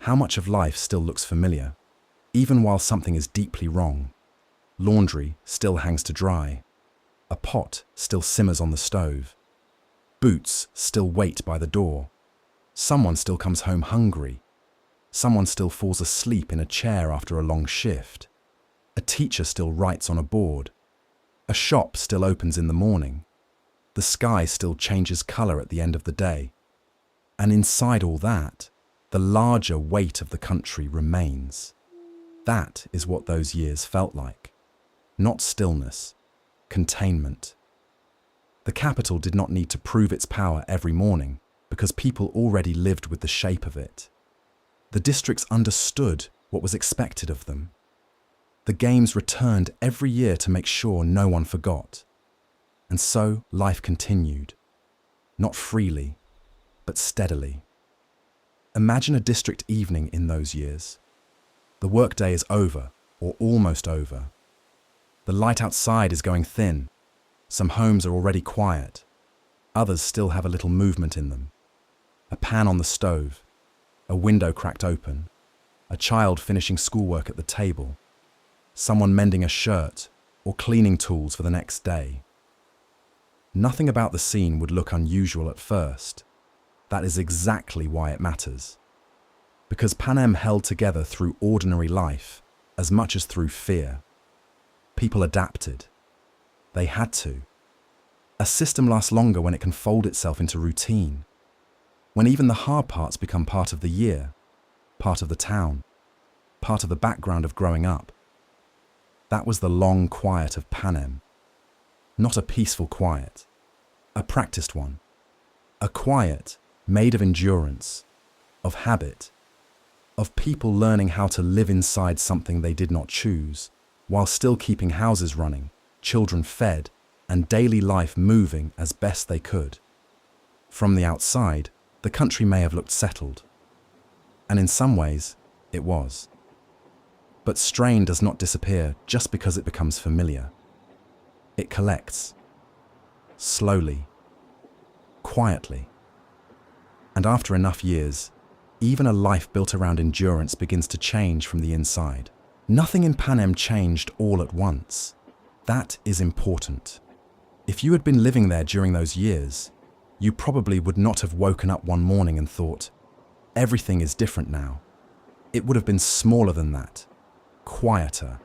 How much of life still looks familiar, even while something is deeply wrong? Laundry still hangs to dry. A pot still simmers on the stove. Boots still wait by the door. Someone still comes home hungry. Someone still falls asleep in a chair after a long shift. A teacher still writes on a board. A shop still opens in the morning. The sky still changes colour at the end of the day. And inside all that, the larger weight of the country remains. That is what those years felt like. Not stillness, containment. The capital did not need to prove its power every morning because people already lived with the shape of it. The districts understood what was expected of them. The games returned every year to make sure no one forgot. And so life continued, not freely, but steadily. Imagine a district evening in those years. The workday is over, or almost over. The light outside is going thin. Some homes are already quiet. Others still have a little movement in them. A pan on the stove, a window cracked open, a child finishing schoolwork at the table, someone mending a shirt or cleaning tools for the next day. Nothing about the scene would look unusual at first. That is exactly why it matters. Because Panem held together through ordinary life as much as through fear. People adapted. They had to. A system lasts longer when it can fold itself into routine. When even the hard parts become part of the year, part of the town, part of the background of growing up. That was the long quiet of Panem. not a peaceful quiet, a practiced one. A quiet made of endurance, of habit, of people learning how to live inside something they did not choose, while still keeping houses running, children fed, and daily life moving as best they could. From the outside, the country may have looked settled. And in some ways, it was. But strain does not disappear just because it becomes familiar. It collects. Slowly. Quietly. And after enough years, even a life built around endurance begins to change from the inside. Nothing in Panem changed all at once. That is important. If you had been living there during those years, you probably would not have woken up one morning and thought, everything is different now. It would have been smaller than that, quieter,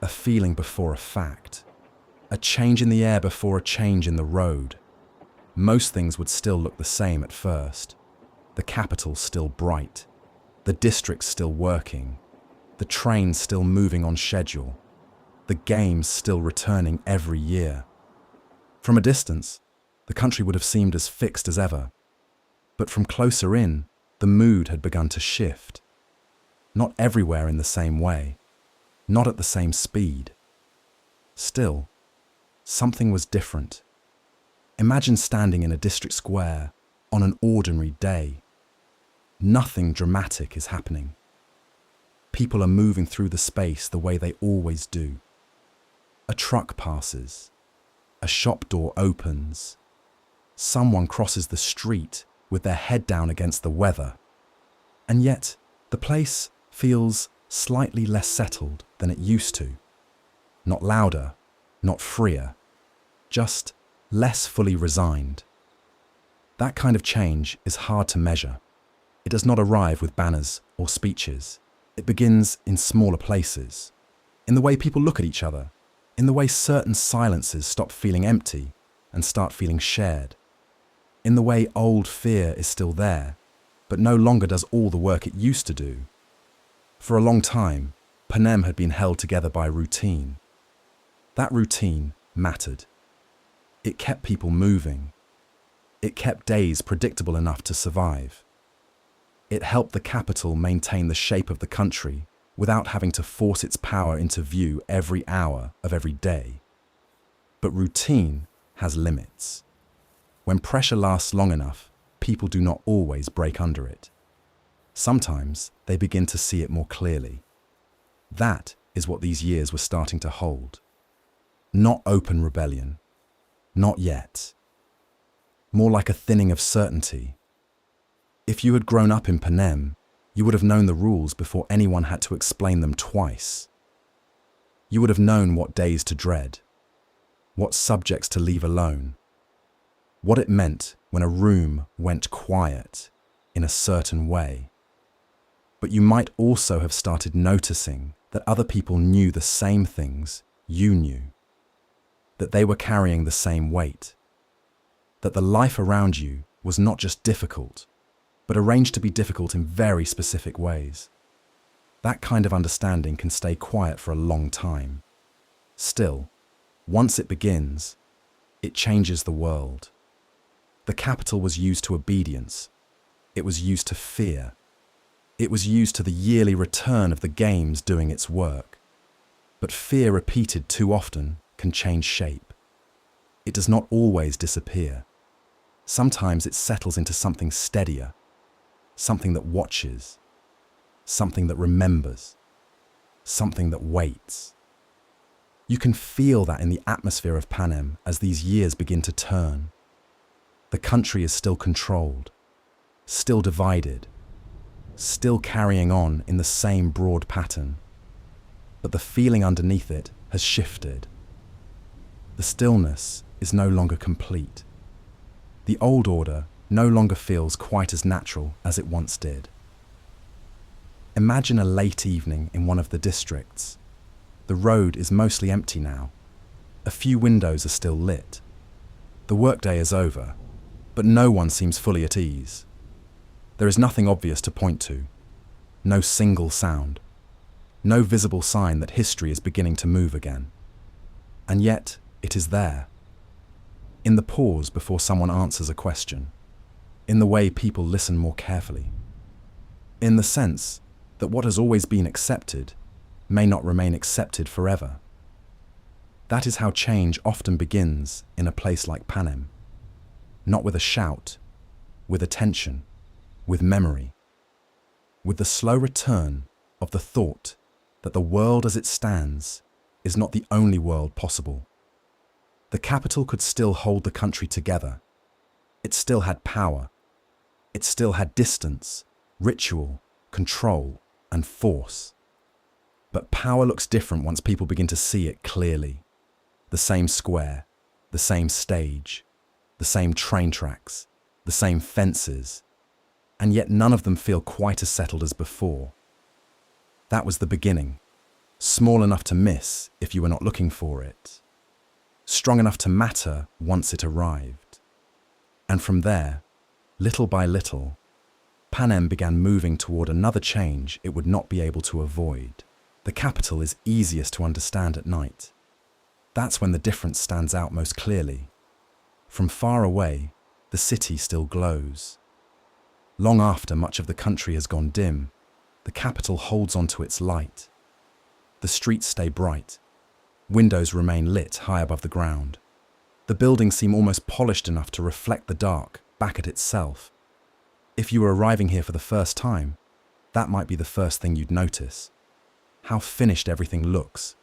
a feeling before a fact, a change in the air before a change in the road. Most things would still look the same at first. The capital still bright, the district still working, the trains still moving on schedule, the games still returning every year. From a distance, the country would have seemed as fixed as ever. But from closer in, the mood had begun to shift. Not everywhere in the same way, not at the same speed. Still, something was different. Imagine standing in a district square on an ordinary day. Nothing dramatic is happening. People are moving through the space the way they always do. A truck passes. A shop door opens. Someone crosses the street with their head down against the weather. And yet, the place feels slightly less settled than it used to. Not louder, not freer, just less fully resigned. That kind of change is hard to measure. It does not arrive with banners or speeches. It begins in smaller places, in the way people look at each other, in the way certain silences stop feeling empty and start feeling shared, in the way old fear is still there, but no longer does all the work it used to do. For a long time, Panem had been held together by routine. That routine mattered. It kept people moving. It kept days predictable enough to survive. It helped the capital maintain the shape of the country without having to force its power into view every hour of every day. But routine has limits. When pressure lasts long enough, people do not always break under it. Sometimes they begin to see it more clearly. That is what these years were starting to hold. Not open rebellion. Not yet. More like a thinning of certainty. If you had grown up in Panem, you would have known the rules before anyone had to explain them twice. You would have known what days to dread, what subjects to leave alone, what it meant when a room went quiet in a certain way. But you might also have started noticing that other people knew the same things you knew, that they were carrying the same weight, that the life around you was not just difficult, but arranged to be difficult in very specific ways. That kind of understanding can stay quiet for a long time. Still, once it begins, it changes the world. The capital was used to obedience. It was used to fear. It was used to the yearly return of the games doing its work. But fear repeated too often can change shape. It does not always disappear. Sometimes it settles into something steadier, something that watches, something that remembers, something that waits. You can feel that in the atmosphere of Panem as these years begin to turn. The country is still controlled, still divided, still carrying on in the same broad pattern, but the feeling underneath it has shifted. The stillness is no longer complete. The old order no longer feels quite as natural as it once did. Imagine a late evening in one of the districts. The road is mostly empty now. A few windows are still lit. The workday is over, but no one seems fully at ease. There is nothing obvious to point to, no single sound, no visible sign that history is beginning to move again. And yet, it is there, in the pause before someone answers a question, in the way people listen more carefully, in the sense that what has always been accepted may not remain accepted forever. That is how change often begins in a place like Panem. Not with a shout, with attention, with memory, with the slow return of the thought that the world as it stands is not the only world possible. The capital could still hold the country together. It still had power. It still had distance, ritual, control, and force. But power looks different once people begin to see it clearly. The same square, the same stage, the same train tracks, the same fences, and yet none of them feel quite as settled as before. That was the beginning, small enough to miss if you were not looking for it, strong enough to matter once it arrived. And from there, little by little, Panem began moving toward another change it would not be able to avoid. The capital is easiest to understand at night. That's when the difference stands out most clearly. From far away, the city still glows. Long after much of the country has gone dim, the capital holds onto its light. The streets stay bright. Windows remain lit high above the ground. The buildings seem almost polished enough to reflect the dark back at itself. If you were arriving here for the first time, that might be the first thing you'd notice. How finished everything looks,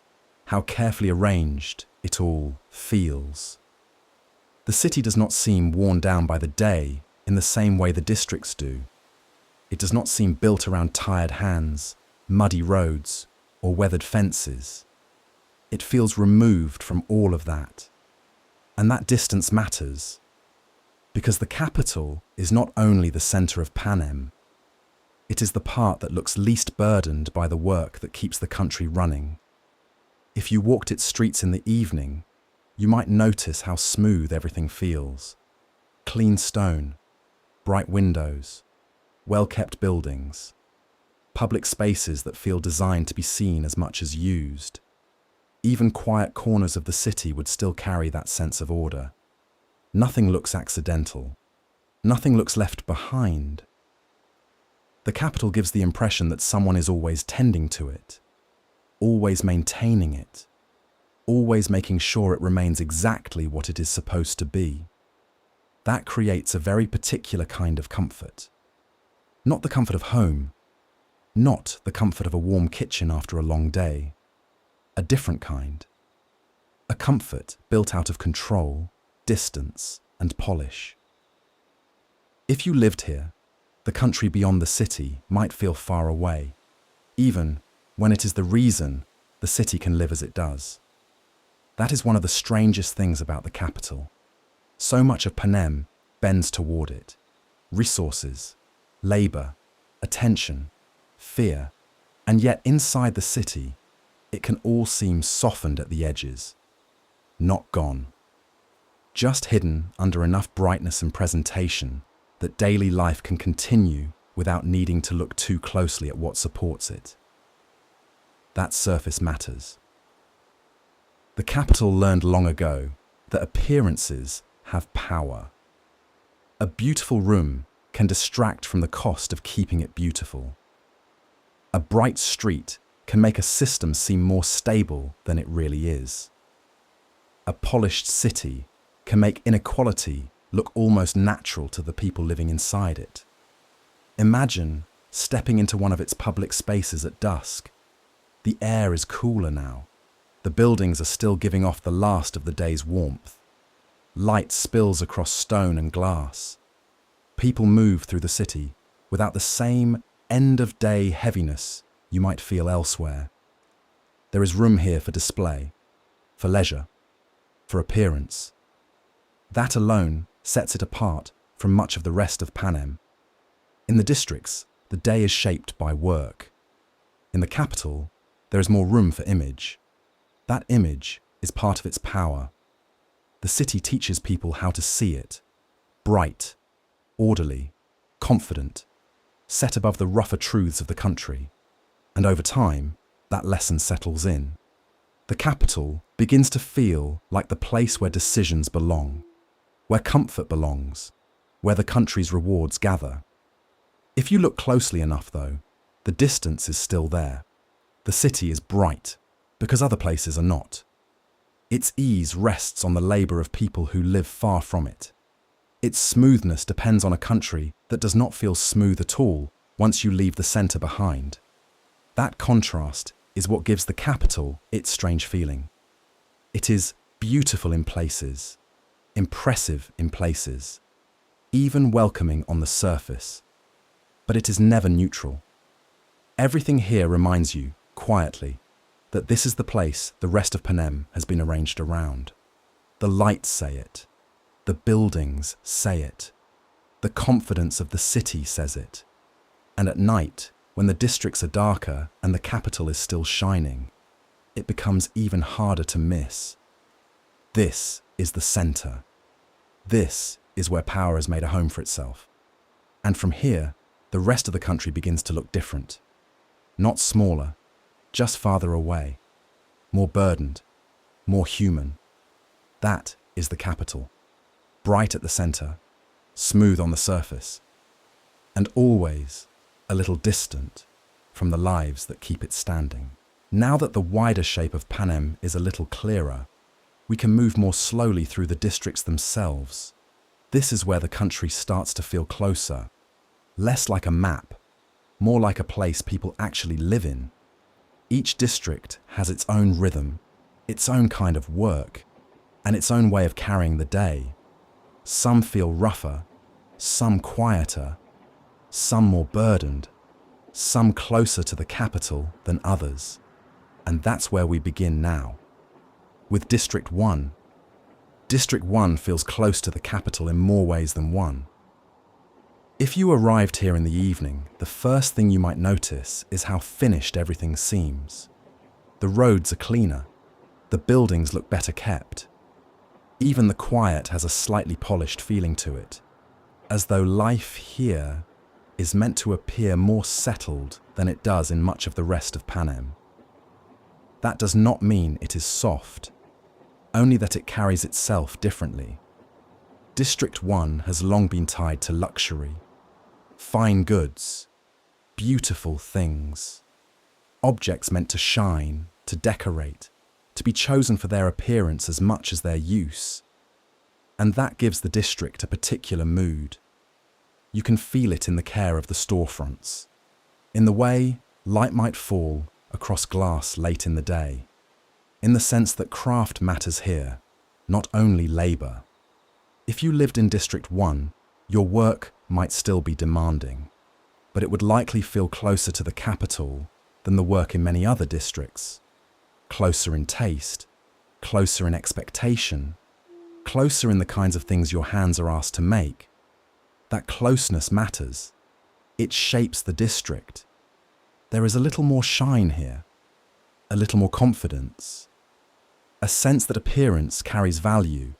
how carefully arranged it all feels. The city does not seem worn down by the day in the same way the districts do. It does not seem built around tired hands, muddy roads, or weathered fences. It feels removed from all of that. And that distance matters, because the capital is not only the centre of Panem, it is the part that looks least burdened by the work that keeps the country running. If you walked its streets in the evening, you might notice how smooth everything feels. Clean stone, bright windows, well-kept buildings, public spaces that feel designed to be seen as much as used. Even quiet corners of the city would still carry that sense of order. Nothing looks accidental. Nothing looks left behind. The capital gives the impression that someone is always tending to it, always maintaining it, always making sure it remains exactly what it is supposed to be. That creates a very particular kind of comfort. Not the comfort of home, not the comfort of a warm kitchen after a long day. A different kind. A comfort built out of control, distance, and polish. If you lived here, the country beyond the city might feel far away, even when it is the reason the city can live as it does. That is one of the strangest things about the capital. So much of Panem bends toward it. Resources, labor, attention, fear, and yet inside the city, it can all seem softened at the edges. Not gone. Just hidden under enough brightness and presentation that daily life can continue without needing to look too closely at what supports it. That surface matters. The capital learned long ago that appearances have power. A beautiful room can distract from the cost of keeping it beautiful. A bright street can make a system seem more stable than it really is. A polished city can make inequality look almost natural to the people living inside it. Imagine stepping into one of its public spaces at dusk. The air is cooler now. The buildings are still giving off the last of the day's warmth. Light spills across stone and glass. People move through the city without the same end-of-day heaviness you might feel elsewhere. There is room here for display, for leisure, for appearance. That alone sets it apart from much of the rest of Panem. In the districts, the day is shaped by work. In the capital, there is more room for image. That image is part of its power. The city teaches people how to see it. Bright, orderly, confident, set above the rougher truths of the country. And over time, that lesson settles in. The capital begins to feel like the place where decisions belong. where comfort belongs, where the country's rewards gather. If you look closely enough, though, the distance is still there. The city is bright, because other places are not. Its ease rests on the labour of people who live far from it. Its smoothness depends on a country that does not feel smooth at all once you leave the centre behind. That contrast is what gives the capital its strange feeling. It is beautiful in places, impressive in places, even welcoming on the surface. But it is never neutral. Everything here reminds you, quietly, that this is the place the rest of Panem has been arranged around. The lights say it. The buildings say it. The confidence of the city says it. And at night, when the districts are darker and the capital is still shining, it becomes even harder to miss. This is the centre. This is where power has made a home for itself. And from here, the rest of the country begins to look different. Not smaller, just farther away. More burdened, more human. That is the capital. Bright at the centre, smooth on the surface, and always a little distant from the lives that keep it standing. Now that the wider shape of Panem is a little clearer, we can move more slowly through the districts themselves. This is where the country starts to feel closer, less like a map, more like a place people actually live in. Each district has its own rhythm, its own kind of work, and its own way of carrying the day. Some feel rougher, some quieter, some more burdened, some closer to the capital than others. And that's where we begin now. With District 1. District 1 feels close to the capital in more ways than one. If you arrived here in the evening, the first thing you might notice is how finished everything seems. The roads are cleaner. The buildings look better kept. Even the quiet has a slightly polished feeling to it, as though life here is meant to appear more settled than it does in much of the rest of Panem. That does not mean it is soft, only that it carries itself differently. District 1 has long been tied to luxury, fine goods, beautiful things, objects meant to shine, to decorate, to be chosen for their appearance as much as their use. And that gives the district a particular mood. You can feel it in the care of the storefronts, in the way light might fall across glass late in the day, in the sense that craft matters here, not only labour. If you lived in District 1, your work might still be demanding, but it would likely feel closer to the capital than the work in many other districts. Closer in taste, closer in expectation, closer in the kinds of things your hands are asked to make. That closeness matters. It shapes the district. There is a little more shine here, a little more confidence, a sense that appearance carries value.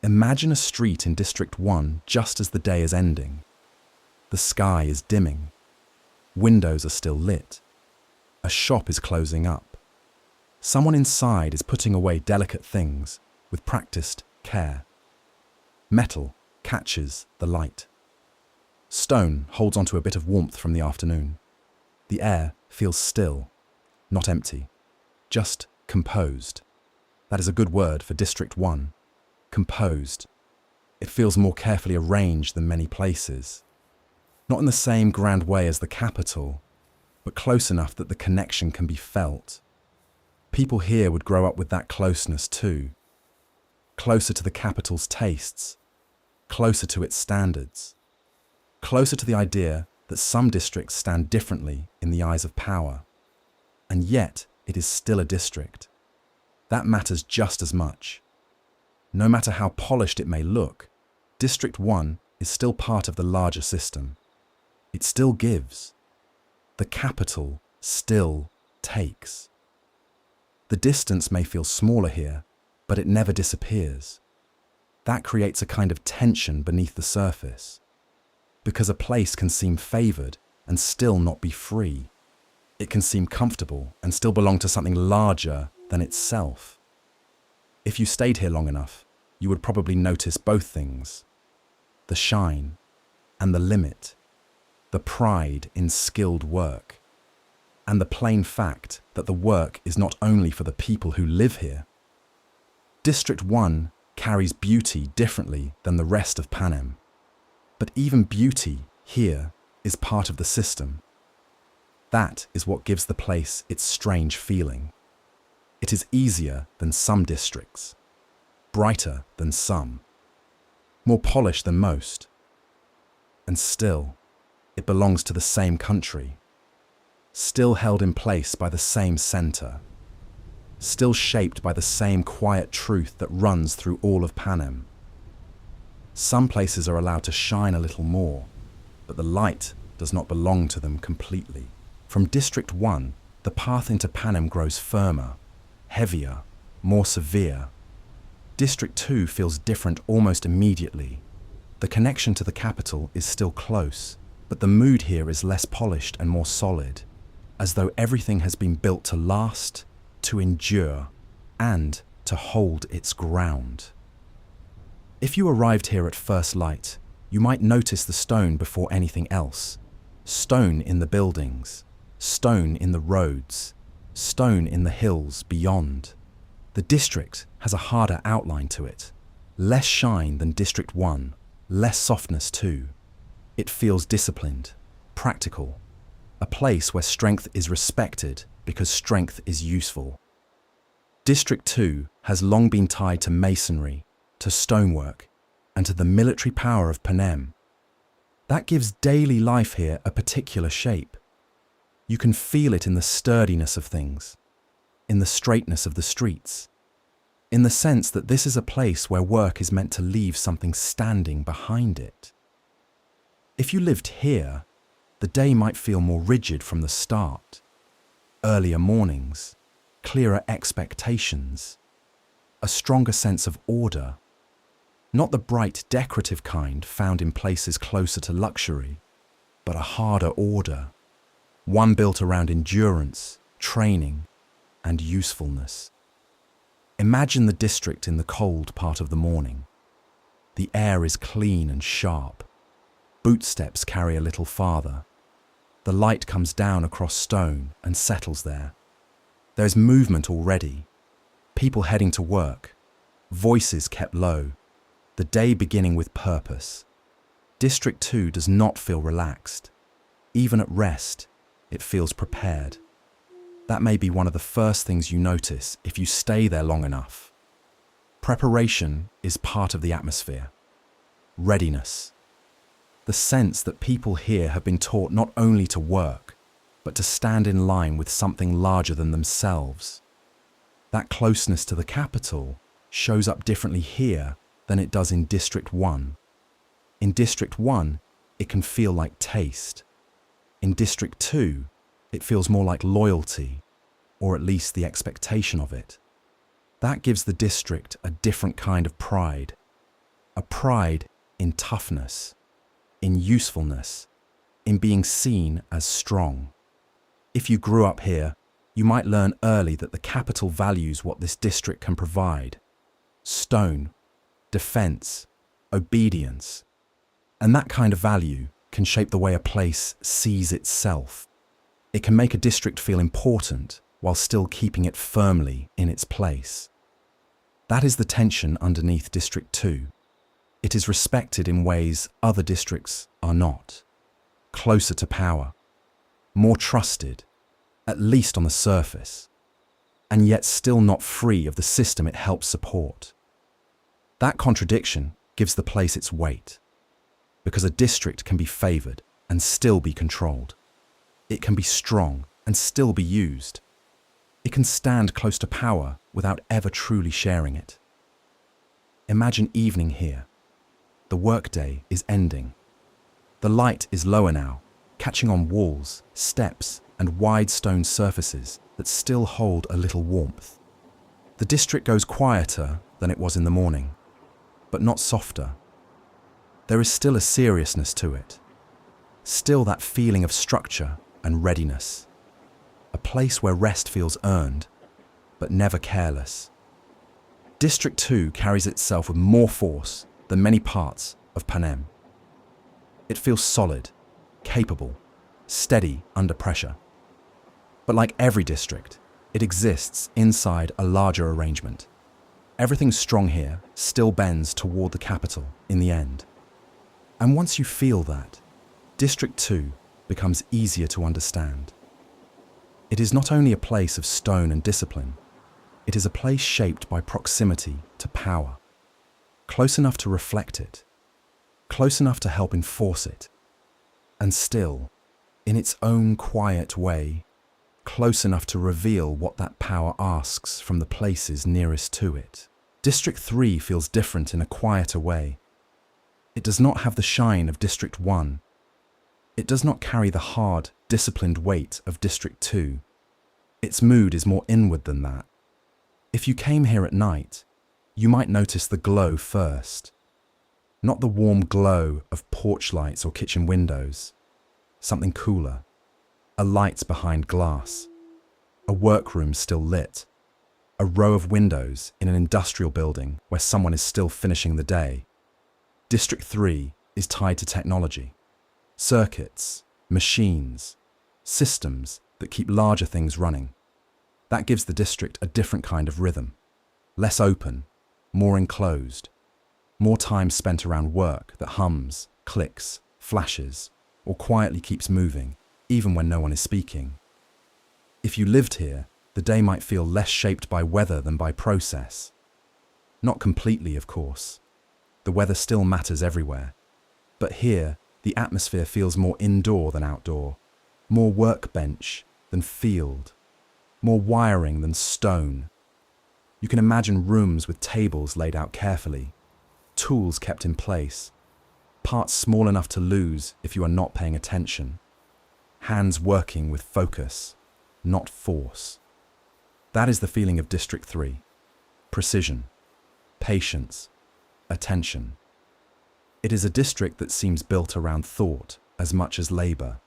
Imagine a street in District 1 just as the day is ending. The sky is dimming. Windows are still lit. A shop is closing up. Someone inside is putting away delicate things with practiced care. Metal catches the light. Stone holds onto a bit of warmth from the afternoon. The air feels still, not empty, just composed. That is a good word for District 1. Composed. It feels more carefully arranged than many places. Not in the same grand way as the capital, but close enough that the connection can be felt. People here would grow up with that closeness too. Closer to the capital's tastes, closer to its standards, closer to the idea that some districts stand differently in the eyes of power. And yet, it is still a district. That matters just as much. No matter how polished it may look, District 1 is still part of the larger system. It still gives. The capital still takes. The distance may feel smaller here, but it never disappears. That creates a kind of tension beneath the surface, because a place can seem favoured and still not be free. It can seem comfortable and still belong to something larger than itself. If you stayed here long enough, you would probably notice both things: the shine and the limit, the pride in skilled work, and the plain fact that the work is not only for the people who live here. District 1 carries beauty differently than the rest of Panem, but even beauty here is part of the system. That is what gives the place its strange feeling. It is easier than some districts, brighter than some, more polished than most, and still, it belongs to the same country, still held in place by the same center, still shaped by the same quiet truth that runs through all of Panem. Some places are allowed to shine a little more, but the light does not belong to them completely. From District 1, the path into Panem grows firmer, heavier, more severe. District 2 feels different almost immediately. The connection to the capital is still close, but the mood here is less polished and more solid, as though everything has been built to last, to endure, and to hold its ground. If you arrived here at first light, you might notice the stone before anything else. Stone in the buildings, stone in the roads, stone in the hills beyond. The district has a harder outline to it, less shine than District 1, less softness too. It feels disciplined, practical, a place where strength is respected because strength is useful. District 2 has long been tied to masonry, to stonework, and to the military power of Panem. That gives daily life here a particular shape. You can feel it in the sturdiness of things, in the straightness of the streets, in the sense that this is a place where work is meant to leave something standing behind it. If you lived here, the day might feel more rigid from the start. Earlier mornings, clearer expectations, a stronger sense of order, not the bright decorative kind found in places closer to luxury, but a harder order, one built around endurance, training, and usefulness. Imagine the district in the cold part of the morning. The air is clean and sharp. Bootsteps carry a little farther. The light comes down across stone and settles there. There is movement already. People heading to work. Voices kept low. The day beginning with purpose. District 2 does not feel relaxed. Even at rest, it feels prepared. That may be one of the first things you notice if you stay there long enough. Preparation is part of the atmosphere. Readiness. The sense that people here have been taught not only to work, but to stand in line with something larger than themselves. That closeness to the capital shows up differently here than it does in District 1. In District 1, it can feel like taste. In District 2, it feels more like loyalty, or at least the expectation of it. That gives the district a different kind of pride. A pride in toughness, in usefulness, in being seen as strong. If you grew up here, you might learn early that the capital values what this district can provide: stone, defense, obedience. And that kind of value can shape the way a place sees itself. It can make a district feel important while still keeping it firmly in its place. That is the tension underneath District 2. It is respected in ways other districts are not. Closer to power, more trusted, at least on the surface, and yet still not free of the system it helps support. That contradiction gives the place its weight, because a district can be favored and still be controlled. It can be strong and still be used. It can stand close to power without ever truly sharing it. Imagine evening here. The workday is ending. The light is lower now, catching on walls, steps, and wide stone surfaces that still hold a little warmth. The district goes quieter than it was in the morning, but not softer. There is still a seriousness to it. Still that feeling of structure and readiness. A place where rest feels earned, but never careless. District 2 carries itself with more force than many parts of Panem. It feels solid, capable, steady under pressure. But like every district, it exists inside a larger arrangement. Everything strong here still bends toward the capital in the end. And once you feel that, District 2 becomes easier to understand. It is not only a place of stone and discipline, it is a place shaped by proximity to power, close enough to reflect it, close enough to help enforce it, and still, in its own quiet way, close enough to reveal what that power asks from the places nearest to it. District 3 feels different in a quieter way. It does not have the shine of District 1. It does not carry the hard, disciplined weight of District 2. Its mood is more inward than that. If you came here at night, you might notice the glow first. Not the warm glow of porch lights or kitchen windows. Something cooler. A light behind glass. A workroom still lit. A row of windows in an industrial building where someone is still finishing the day. District 3 is tied to technology. Circuits, machines, systems that keep larger things running. That gives the district a different kind of rhythm. Less open, more enclosed. More time spent around work that hums, clicks, flashes, or quietly keeps moving, even when no one is speaking. If you lived here, the day might feel less shaped by weather than by process. Not completely, of course. The weather still matters everywhere. But here, the atmosphere feels more indoor than outdoor, more workbench than field, more wiring than stone. You can imagine rooms with tables laid out carefully, tools kept in place, parts small enough to lose if you are not paying attention, hands working with focus, not force. That is the feeling of District 3. Precision, patience, attention. It is a district that seems built around thought as much as labor,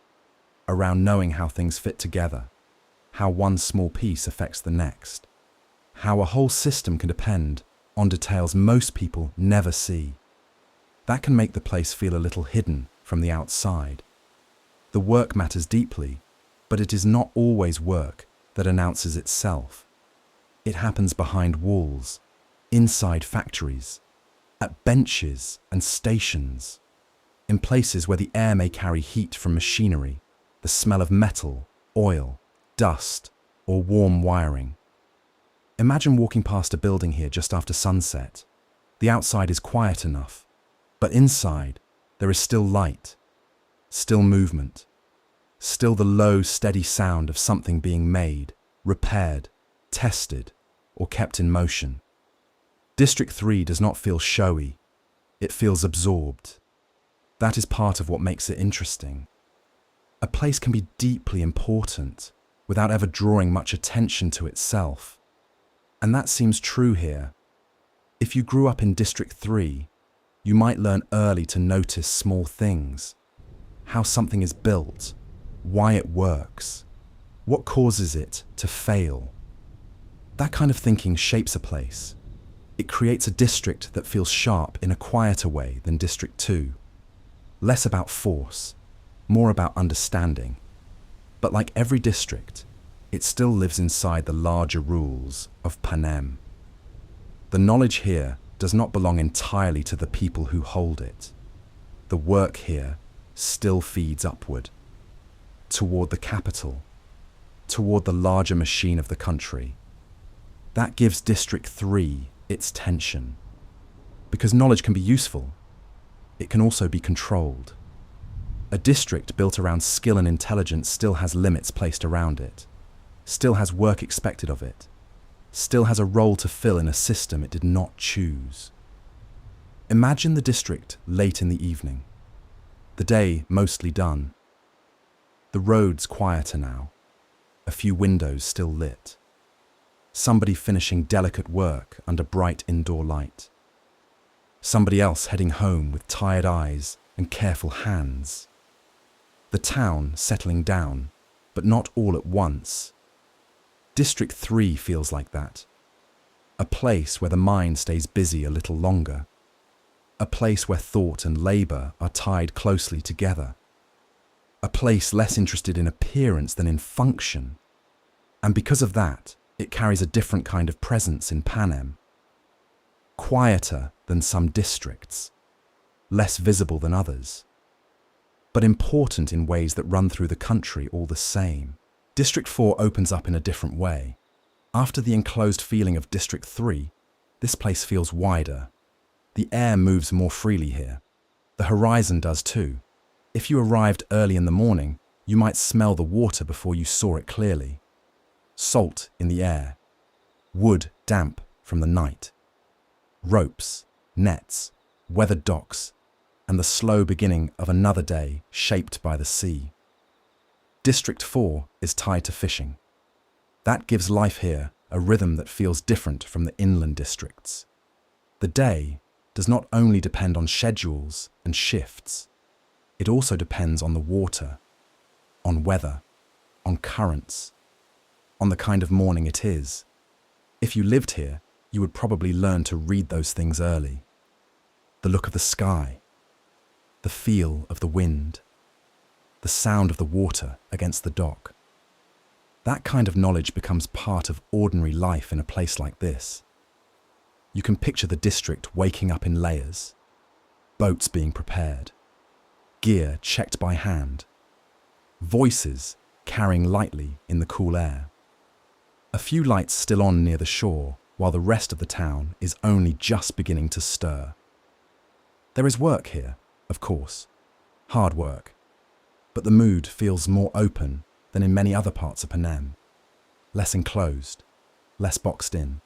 around knowing how things fit together, how one small piece affects the next, how a whole system can depend on details most people never see. That can make the place feel a little hidden from the outside. The work matters deeply, but it is not always work that announces itself. It happens behind walls, inside factories, at benches and stations, in places where the air may carry heat from machinery, the smell of metal, oil, dust, or warm wiring. Imagine walking past a building here just after sunset. The outside is quiet enough, but inside there is still light, still movement, still the low, steady sound of something being made, repaired, tested, or kept in motion. District 3 does not feel showy, it feels absorbed. That is part of what makes it interesting. A place can be deeply important without ever drawing much attention to itself. And that seems true here. If you grew up in District 3, you might learn early to notice small things, how something is built, why it works, what causes it to fail. That kind of thinking shapes a place. It creates a district that feels sharp in a quieter way than District 2. Less about force, more about understanding. But like every district, it still lives inside the larger rules of Panem. The knowledge here does not belong entirely to the people who hold it. The work here still feeds upward, toward the capital, toward the larger machine of the country. That gives District 3 its tension. Because knowledge can be useful, it can also be controlled. A district built around skill and intelligence still has limits placed around it, still has work expected of it, still has a role to fill in a system it did not choose. Imagine the district late in the evening, the day mostly done. The roads quieter now, a few windows still lit. Somebody finishing delicate work under bright indoor light. Somebody else heading home with tired eyes and careful hands. The town settling down, but not all at once. District 3 feels like that. a place where the mind stays busy a little longer, a place where thought and labor are tied closely together, a place less interested in appearance than in function. And because of that, it carries a different kind of presence in Panem. Quieter than some districts, less visible than others, but important in ways that run through the country all the same. District 4 opens up in a different way. After the enclosed feeling of District 3, this place feels wider. The air moves more freely here. The horizon does too. If you arrived early in the morning, you might smell the water before you saw it clearly. Salt in the air, wood damp from the night, ropes, nets, weathered docks, and the slow beginning of another day shaped by the sea. District 4 is tied to fishing. That gives life here a rhythm that feels different from the inland districts. The day does not only depend on schedules and shifts, it also depends on the water, on weather, on currents, on the kind of morning it is. If you lived here, you would probably learn to read those things early. The look of the sky, the feel of the wind, the sound of the water against the dock. That kind of knowledge becomes part of ordinary life in a place like this. You can picture the district waking up in layers, boats being prepared, gear checked by hand, voices carrying lightly in the cool air. A few lights still on near the shore, while the rest of the town is only just beginning to stir. There is work here, of course, hard work, but the mood feels more open than in many other parts of Panem, less enclosed, less boxed in.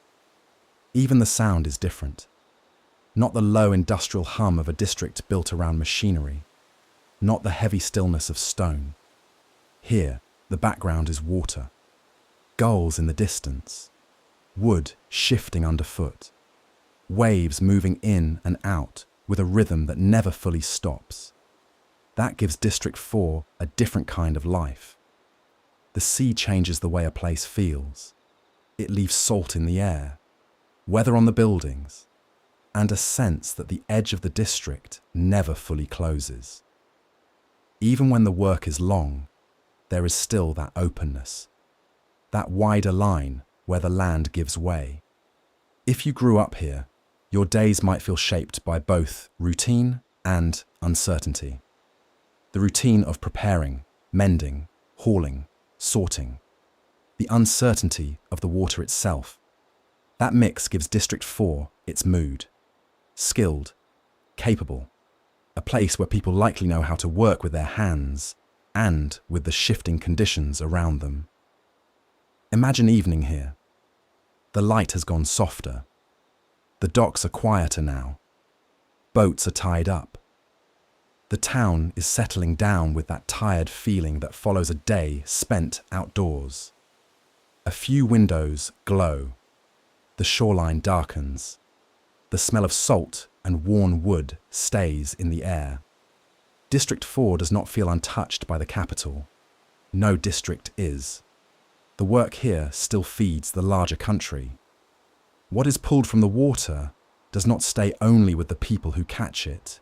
Even the sound is different. Not the low industrial hum of a district built around machinery, not the heavy stillness of stone. Here, the background is water, gulls in the distance, wood shifting underfoot, waves moving in and out with a rhythm that never fully stops. That gives District 4 a different kind of life. The sea changes the way a place feels. It leaves salt in the air, weather on the buildings, and a sense that the edge of the district never fully closes. Even when the work is long, there is still that openness, that wider line where the land gives way. If you grew up here, your days might feel shaped by both routine and uncertainty. The routine of preparing, mending, hauling, sorting. The uncertainty of the water itself. That mix gives District 4 its mood. Skilled, capable. A place where people likely know how to work with their hands and with the shifting conditions around them. Imagine evening here. The light has gone softer. The docks are quieter now. Boats are tied up. The town is settling down with that tired feeling that follows a day spent outdoors. A few windows glow. The shoreline darkens. The smell of salt and worn wood stays in the air. District 4 does not feel untouched by the capital. No district is. The work here still feeds the larger country. What is pulled from the water does not stay only with the people who catch it.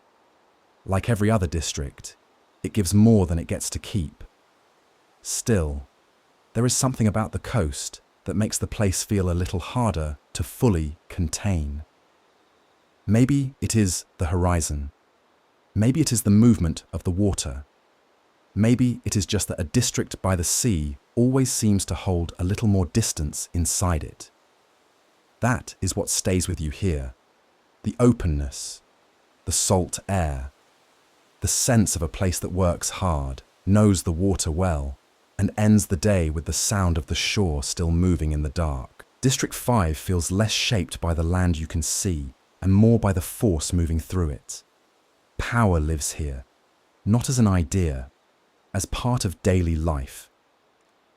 Like every other district, it gives more than it gets to keep. Still, there is something about the coast that makes the place feel a little harder to fully contain. Maybe it is the horizon. Maybe it is the movement of the water. Maybe it is just that a district by the sea always seems to hold a little more distance inside it. That is what stays with you here. The openness, the salt air, the sense of a place that works hard, knows the water well, and ends the day with the sound of the shore still moving in the dark. District 5 feels less shaped by the land you can see and more by the force moving through it. Power lives here, not as an idea, as part of daily life.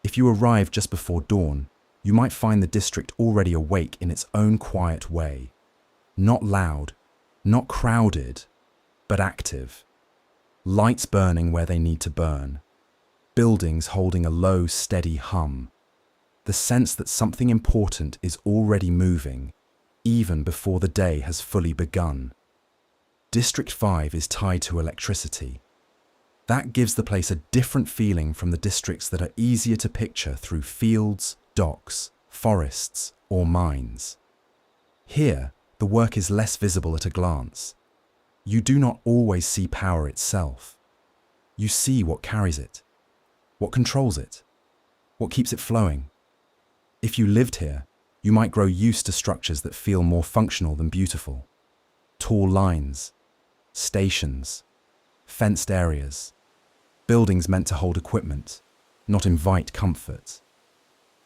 If you arrive just before dawn, you might find the district already awake in its own quiet way. Not loud, not crowded, but active. Lights burning where they need to burn. Buildings holding a low, steady hum. The sense that something important is already moving, even before the day has fully begun. District 5 is tied to electricity. That gives the place a different feeling from the districts that are easier to picture through fields, docks, forests, or mines. Here, the work is less visible at a glance. You do not always see power itself. You see what carries it, what controls it, what keeps it flowing. If you lived here, you might grow used to structures that feel more functional than beautiful. Tall lines, stations, fenced areas, buildings meant to hold equipment, not invite comfort.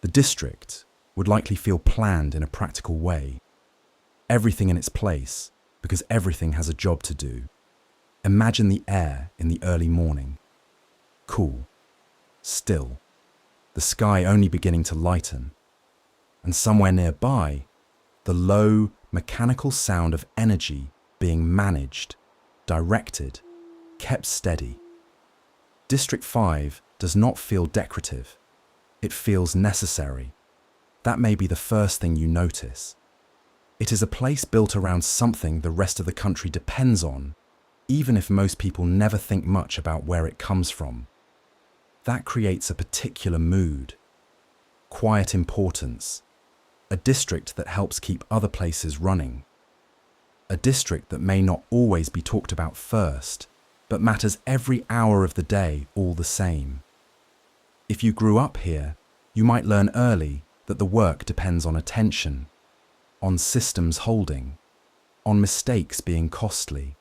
The district would likely feel planned in a practical way. Everything in its place, because everything has a job to do. Imagine the air in the early morning. Cool, still, the sky only beginning to lighten. And somewhere nearby, the low, mechanical sound of energy being managed, directed, kept steady. District 5 does not feel decorative. It feels necessary. That may be the first thing you notice. It is a place built around something the rest of the country depends on, even if most people never think much about where it comes from. That creates a particular mood, quiet importance, a district that helps keep other places running, a district that may not always be talked about first, but matters every hour of the day all the same. If you grew up here, you might learn early that the work depends on attention, on systems holding, on mistakes being costly.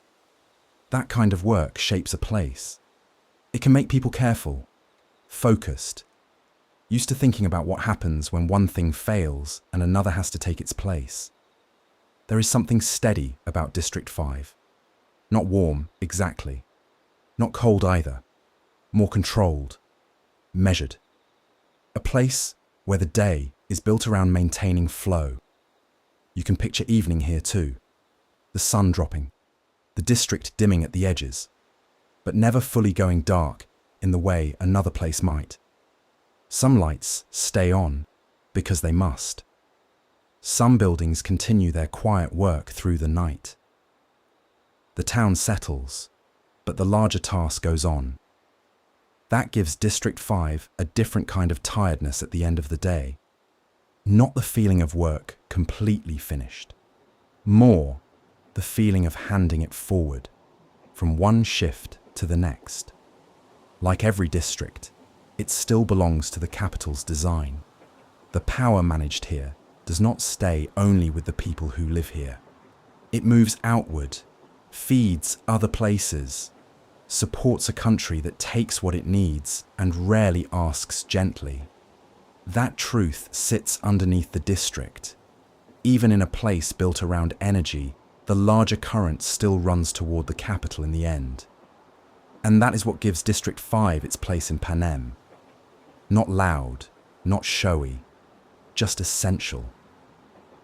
That kind of work shapes a place. It can make people careful, focused, used to thinking about what happens when one thing fails and another has to take its place. There is something steady about District 5. Not warm, exactly. Not cold either. More controlled, measured. A place where the day is built around maintaining flow. You can picture evening here too. The sun dropping, the district dimming at the edges, but never fully going dark in the way another place might. Some lights stay on because they must. Some buildings continue their quiet work through the night. The town settles, but the larger task goes on. That gives District 5 a different kind of tiredness at the end of the day. Not the feeling of work completely finished. More, the feeling of handing it forward, from one shift to the next. Like every district, it still belongs to the capital's design. The power managed here does not stay only with the people who live here. It moves outward, feeds other places, supports a country that takes what it needs and rarely asks gently. That truth sits underneath the district. Even in a place built around energy, the larger current still runs toward the capital in the end. And that is what gives District 5 its place in Panem. Not loud, not showy, just essential.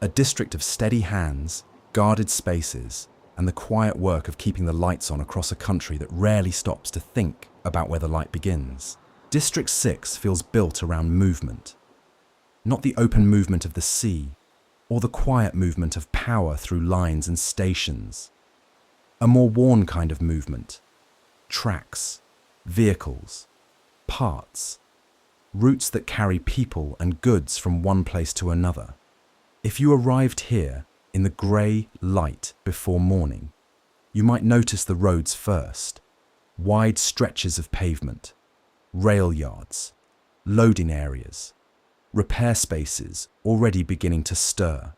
A district of steady hands, guarded spaces, and the quiet work of keeping the lights on across a country that rarely stops to think about where the light begins. District 6 feels built around movement. Not the open movement of the sea, or the quiet movement of power through lines and stations. A more worn kind of movement. Tracks, vehicles, parts, routes that carry people and goods from one place to another. If you arrived here in the grey light before morning, you might notice the roads first. Wide stretches of pavement, rail yards, loading areas, repair spaces already beginning to stir.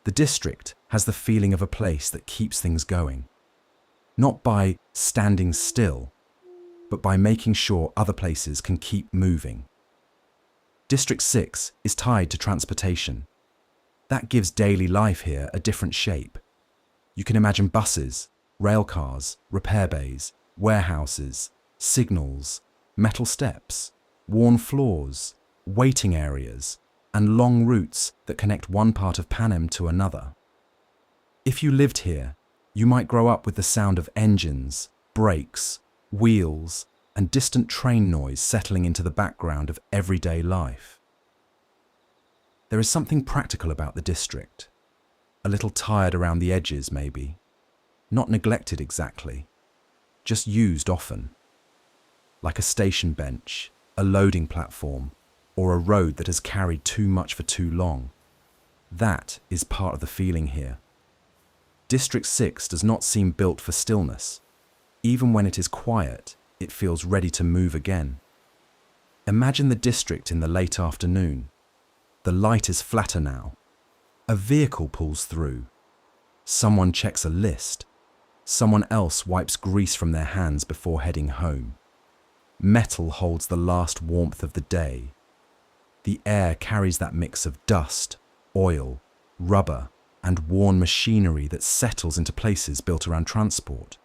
The district has the feeling of a place that keeps things going. Not by standing still, but by making sure other places can keep moving. District 6 is tied to transportation. That gives daily life here a different shape. You can imagine buses, rail cars, repair bays, warehouses, signals, metal steps, worn floors, waiting areas, and long routes that connect one part of Panem to another. If you lived here, you might grow up with the sound of engines, brakes, wheels, and distant train noise settling into the background of everyday life. There is something practical about the district. a little tired around the edges maybe. Not neglected exactly, just used often. Like a station bench, a loading platform, or a road that has carried too much for too long. That is part of the feeling here. District 6 does not seem built for stillness. Even when it is quiet, it feels ready to move again. Imagine the district in the late afternoon. The light is flatter now. A vehicle pulls through. Someone checks a list. Someone else wipes grease from their hands before heading home. Metal holds the last warmth of the day. The air carries that mix of dust, oil, rubber, and worn machinery that settles into places built around transport.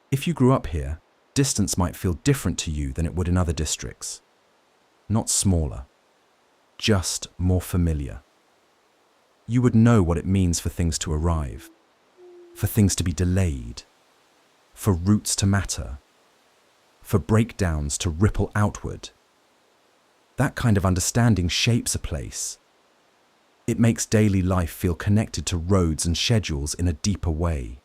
If you grew up here, distance might feel different to you than it would in other districts. Not smaller, just more familiar. You would know what it means for things to arrive, for things to be delayed, for routes to matter, for breakdowns to ripple outward. That kind of understanding shapes a place. It makes daily life feel connected to roads and schedules in a deeper way.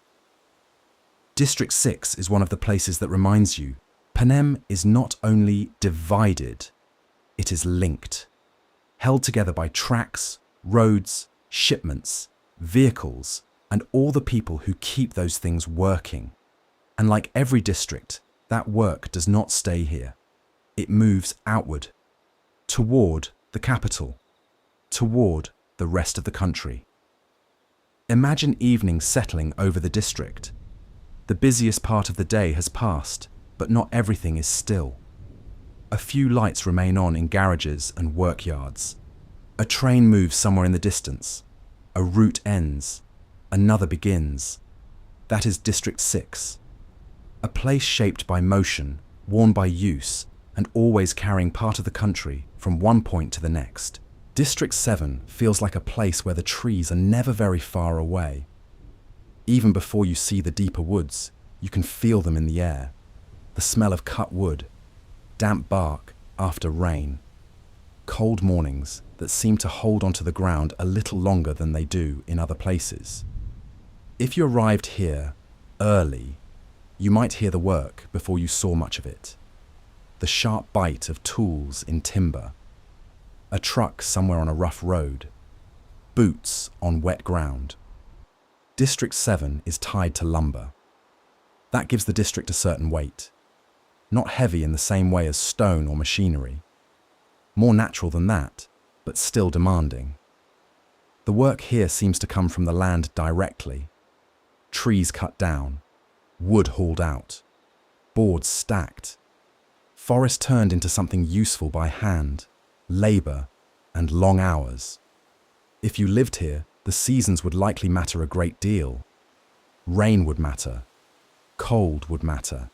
District 6 is one of the places that reminds you, Panem is not only divided, it is linked, held together by tracks, roads, shipments, vehicles, and all the people who keep those things working. And like every district, that work does not stay here. It moves outward, toward the capital, toward the rest of the country. Imagine evening settling over the district. The busiest part of the day has passed, but not everything is still. A few lights remain on in garages and workyards. A train moves somewhere in the distance. A route ends. Another begins. That is District 6. A place shaped by motion, worn by use, and always carrying part of the country from one point to the next. District 7 feels like a place where the trees are never very far away. Even before you see the deeper woods, you can feel them in the air. The smell of cut wood, damp bark after rain, cold mornings that seem to hold onto the ground a little longer than they do in other places. If you arrived here early, you might hear the work before you saw much of it. The sharp bite of tools in timber, a truck somewhere on a rough road, boots on wet ground. District 7 is tied to lumber. That gives the district a certain weight. Not heavy in the same way as stone or machinery. More natural than that, but still demanding. The work here seems to come from the land directly. Trees cut down, wood hauled out, boards stacked. Forest turned into something useful by hand, labor, and long hours. If you lived here, the seasons would likely matter a great deal. Rain would matter. Cold would matter.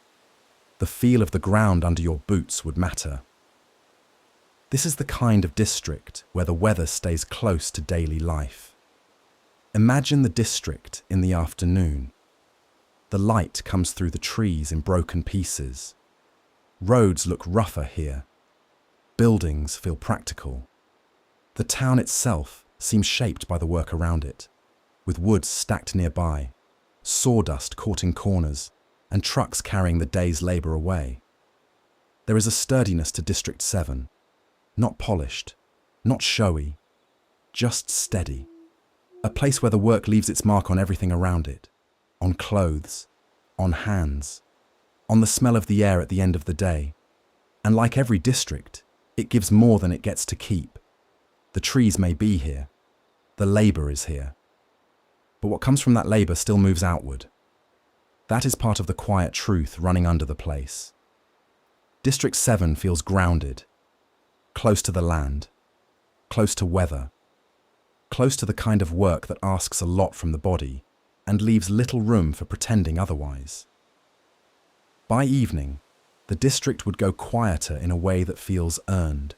The feel of the ground under your boots would matter. This is the kind of district where the weather stays close to daily life. Imagine the district in the afternoon. The light comes through the trees in broken pieces. Roads look rougher here. Buildings feel practical. The town itself seems shaped by the work around it, with woods stacked nearby, sawdust caught in corners, and trucks carrying the day's labour away. There is a sturdiness to District 7, not polished, not showy, just steady. A place where the work leaves its mark on everything around it, on clothes, on hands, on the smell of the air at the end of the day. And like every district, it gives more than it gets to keep. The trees may be here. The labour is here. But what comes from that labour still moves outward. That is part of the quiet truth running under the place. District 7 feels grounded, close to the land, close to weather, close to the kind of work that asks a lot from the body and leaves little room for pretending otherwise. By evening, the district would go quieter in a way that feels earned.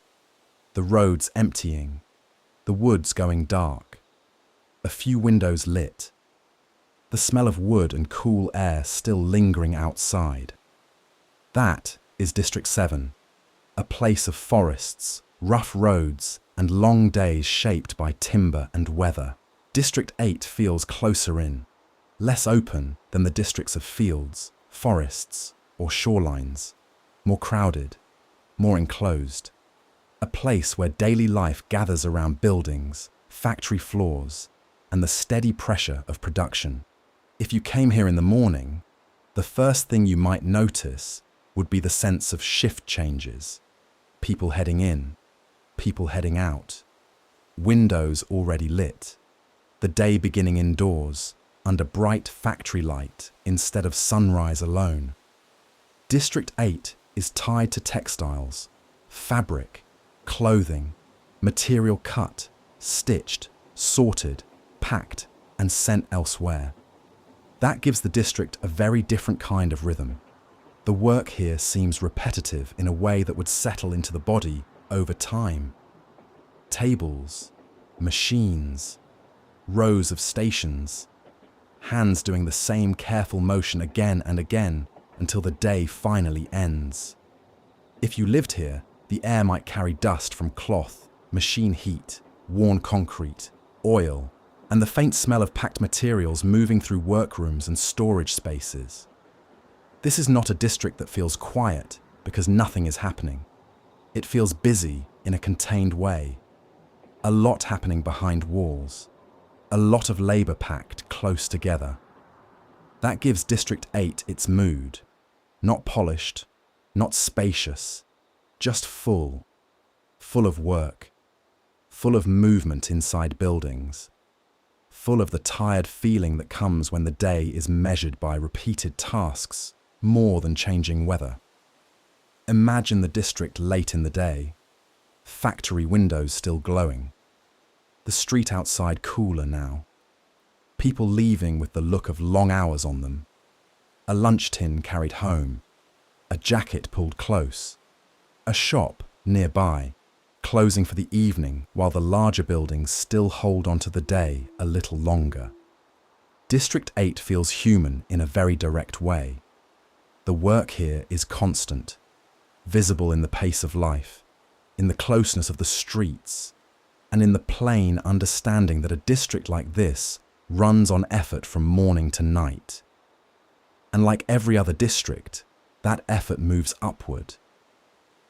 The roads emptying, the woods going dark, a few windows lit, the smell of wood and cool air still lingering outside. That is District 7, a place of forests, rough roads, and long days shaped by timber and weather. District 8 feels closer in, less open than the districts of fields, forests, or shorelines, more crowded, more enclosed. A place where daily life gathers around buildings, factory floors, and the steady pressure of production. If you came here in the morning, the first thing you might notice would be the sense of shift changes. People heading in, people heading out, windows already lit, the day beginning indoors, under bright factory light instead of sunrise alone. District 8 is tied to textiles, fabric, clothing, material cut, stitched, sorted, packed, and sent elsewhere. That gives the district a very different kind of rhythm. The work here seems repetitive in a way that would settle into the body over time. Tables, machines, rows of stations, hands doing the same careful motion again and again until the day finally ends. If you lived here, the air might carry dust from cloth, machine heat, worn concrete, oil, and the faint smell of packed materials moving through workrooms and storage spaces. This is not a district that feels quiet because nothing is happening. It feels busy in a contained way. A lot happening behind walls. A lot of labour packed close together. That gives District 8 its mood. Not polished, not spacious, just full. Full of work. Full of movement inside buildings. Full of the tired feeling that comes when the day is measured by repeated tasks, more than changing weather. Imagine the district late in the day. Factory windows still glowing. The street outside cooler now. People leaving with the look of long hours on them. A lunch tin carried home. A jacket pulled close. A shop nearby, closing for the evening while the larger buildings still hold onto the day a little longer. District 8 feels human in a very direct way. The work here is constant, visible in the pace of life, in the closeness of the streets, and in the plain understanding that a district like this runs on effort from morning to night. And like every other district, that effort moves upward.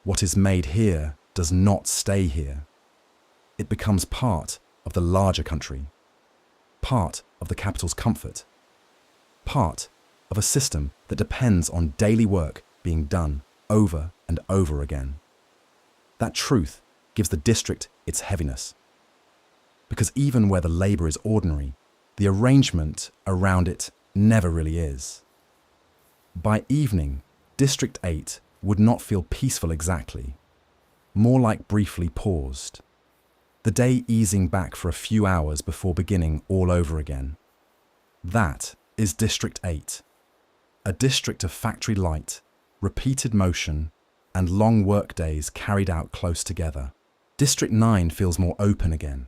What is made here does not stay here. It becomes part of the larger country, part of the capital's comfort, part of a system that depends on daily work being done over and over again. That truth gives the district its heaviness. Because even where the labour is ordinary, the arrangement around it never really is. By evening, District 8 would not feel peaceful exactly, more like briefly paused, the day easing back for a few hours before beginning all over again. That is District 8, a district of factory light, repeated motion, and long work days carried out close together. District 9 feels more open again.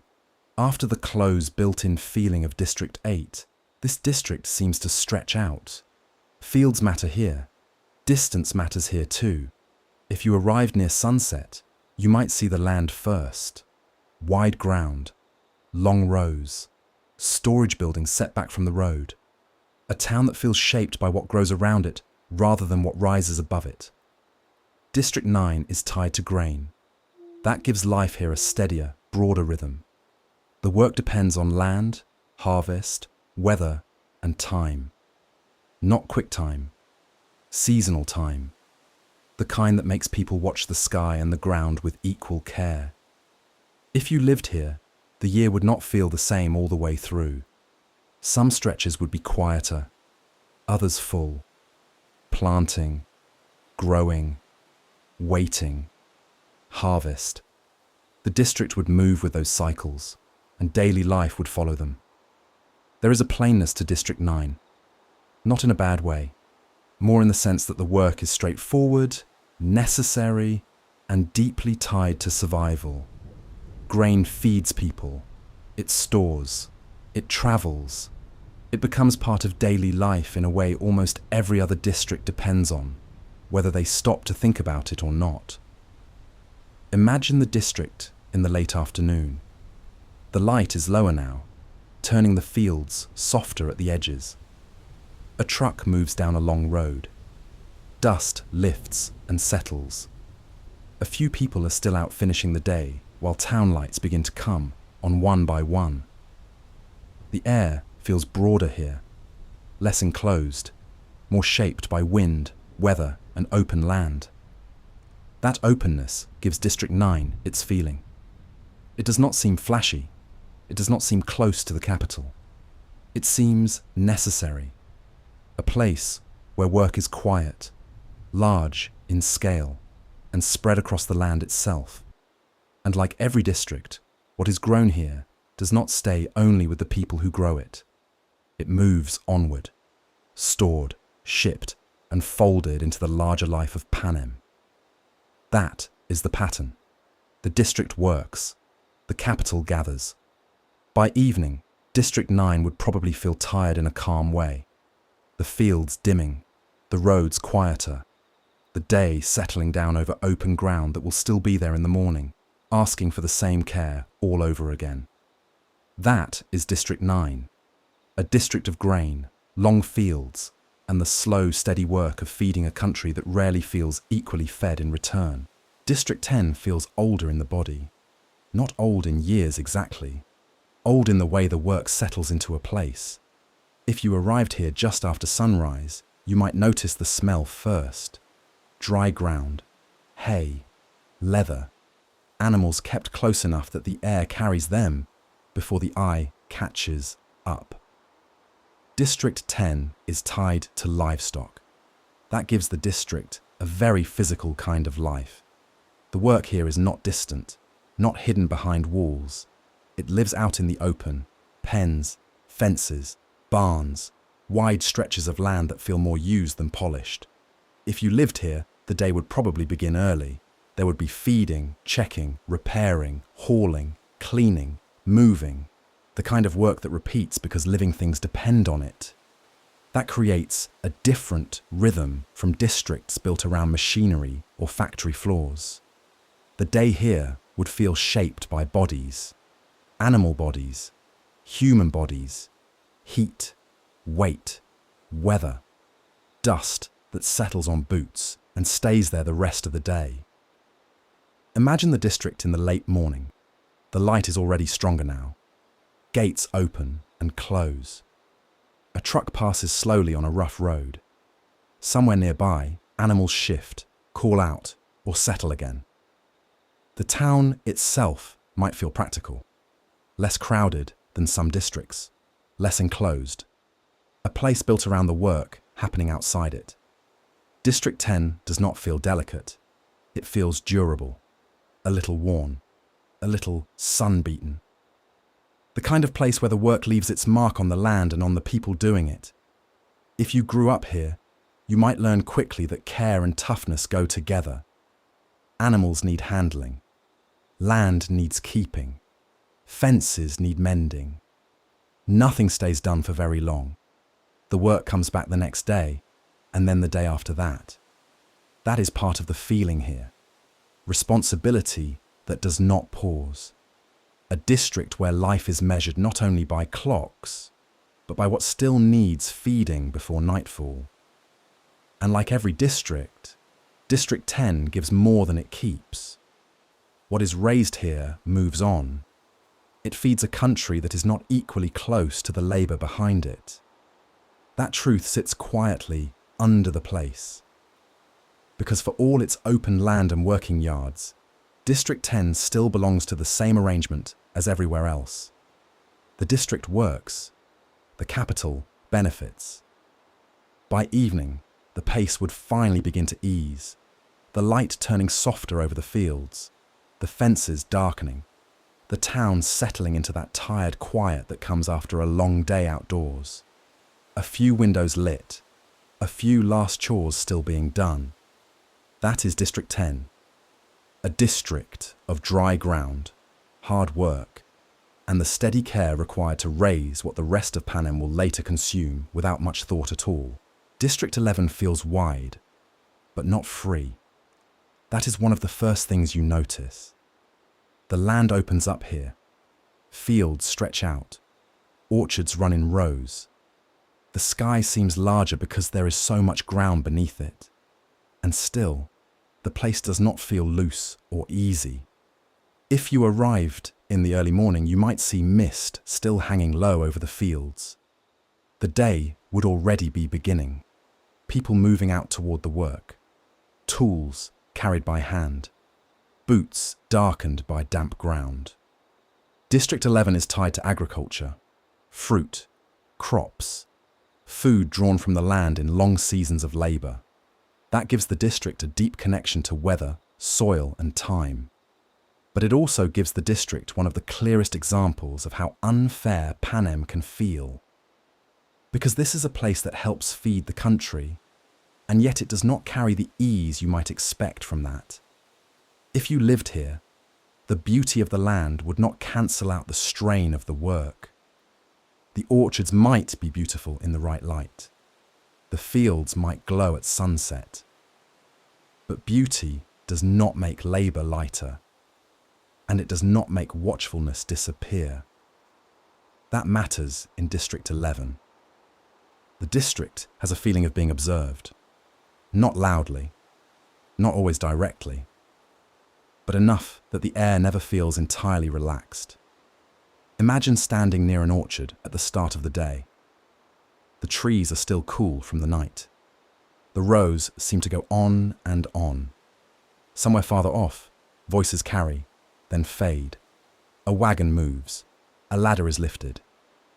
After the close built-in feeling of District 8, this district seems to stretch out. Fields matter here. Distance matters here too. If you arrived near sunset, you might see the land first. Wide ground, long rows, storage buildings set back from the road. A town that feels shaped by what grows around it rather than what rises above it. District 9 is tied to grain. That gives life here a steadier, broader rhythm. The work depends on land, harvest, weather, and time. Not quick time. Seasonal time. The kind that makes people watch the sky and the ground with equal care. If you lived here, the year would not feel the same all the way through. Some stretches would be quieter, others full. Planting, growing, waiting, harvest. The district would move with those cycles, and daily life would follow them. There is a plainness to District 9, not in a bad way, more in the sense that the work is straightforward, necessary, and deeply tied to survival. Grain feeds people, it stores, it travels, it becomes part of daily life in a way almost every other district depends on, whether they stop to think about it or not. Imagine the district in the late afternoon. The light is lower now. turning the fields softer at the edges. A truck moves down a long road. Dust lifts and settles. A few people are still out finishing the day, while town lights begin to come on one by one. The air feels broader here, less enclosed, more shaped by wind, weather, and open land. That openness gives District 9 its feeling. It does not seem flashy. It does not seem close to the capital. It seems necessary. A place where work is quiet, large in scale, and spread across the land itself. And like every district, what is grown here does not stay only with the people who grow it. It moves onward, stored, shipped, and folded into the larger life of Panem. That is the pattern. The district works. The capital gathers. By evening, District 9 would probably feel tired in a calm way. The fields dimming, the roads quieter, the day settling down over open ground that will still be there in the morning, asking for the same care all over again. That is District 9, a district of grain, long fields, and the slow, steady work of feeding a country that rarely feels equally fed in return. District 10 feels older in the body. Not old in years exactly, old in the way the work settles into a place. If you arrived here just after sunrise, you might notice the smell first. Dry ground, hay, leather, animals kept close enough that the air carries them before the eye catches up. District 10 is tied to livestock. That gives the district a very physical kind of life. The work here is not distant, not hidden behind walls. It lives out in the open, pens, fences, barns, wide stretches of land that feel more used than polished. If you lived here, the day would probably begin early. There would be feeding, checking, repairing, hauling, cleaning, moving, the kind of work that repeats because living things depend on it. That creates a different rhythm from districts built around machinery or factory floors. The day here would feel shaped by bodies, animal bodies, human bodies, heat, weight, weather, dust that settles on boots and stays there the rest of the day. Imagine the district in the late morning. The light is already stronger now. Gates open and close. A truck passes slowly on a rough road. Somewhere nearby, animals shift, call out, or settle again. The town itself might feel practical, less crowded than some districts, less enclosed, a place built around the work happening outside it. District 10 does not feel delicate. It feels durable, a little worn, a little sun-beaten. The kind of place where the work leaves its mark on the land and on the people doing it. If you grew up here, you might learn quickly that care and toughness go together. Animals need handling. Land needs keeping. Fences need mending. Nothing stays done for very long. The work comes back the next day, and then the day after that. That is part of the feeling here. Responsibility that does not pause. A district where life is measured not only by clocks, but by what still needs feeding before nightfall. And like every district, District 10 gives more than it keeps. What is raised here moves on. It feeds a country that is not equally close to the labour behind it. That truth sits quietly under the place. Because for all its open land and working yards, District 10 still belongs to the same arrangement as everywhere else. The district works. The capital benefits. By evening, the pace would finally begin to ease, the light turning softer over the fields, the fences darkening, the town settling into that tired quiet that comes after a long day outdoors. A few windows lit, a few last chores still being done. That is District 10. A district of dry ground, hard work, and the steady care required to raise what the rest of Panem will later consume without much thought at all. District 11 feels wide, but not free. That is one of the first things you notice. The land opens up here. Fields stretch out. Orchards run in rows. The sky seems larger because there is so much ground beneath it. And still, the place does not feel loose or easy. If you arrived in the early morning, you might see mist still hanging low over the fields. The day would already be beginning. People moving out toward the work. Tools carried by hand. Boots darkened by damp ground. District 11 is tied to agriculture. Fruit, crops, food drawn from the land in long seasons of labour. That gives the district a deep connection to weather, soil and time. But it also gives the district one of the clearest examples of how unfair Panem can feel. Because this is a place that helps feed the country, and yet it does not carry the ease you might expect from that. If you lived here, the beauty of the land would not cancel out the strain of the work. The orchards might be beautiful in the right light. The fields might glow at sunset. But beauty does not make labour lighter, and it does not make watchfulness disappear. That matters in District 11. The district has a feeling of being observed. Not loudly, not always directly, but enough that the air never feels entirely relaxed. Imagine standing near an orchard at the start of the day. The trees are still cool from the night. The rows seem to go on and on. Somewhere farther off, voices carry, then fade. A wagon moves. A ladder is lifted.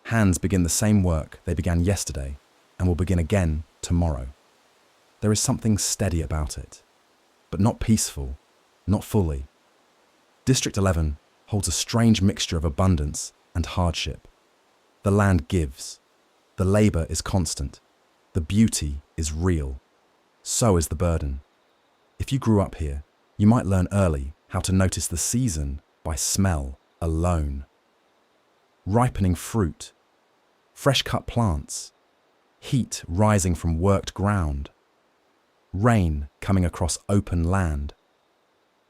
Hands begin the same work they began yesterday and will begin again tomorrow. There is something steady about it, but not peaceful, not fully. District 11 holds a strange mixture of abundance and hardship. The land gives. The labour is constant. The beauty is real. So is the burden. If you grew up here, you might learn early how to notice the season by smell alone. Ripening fruit, fresh-cut plants, heat rising from worked ground, rain coming across open land.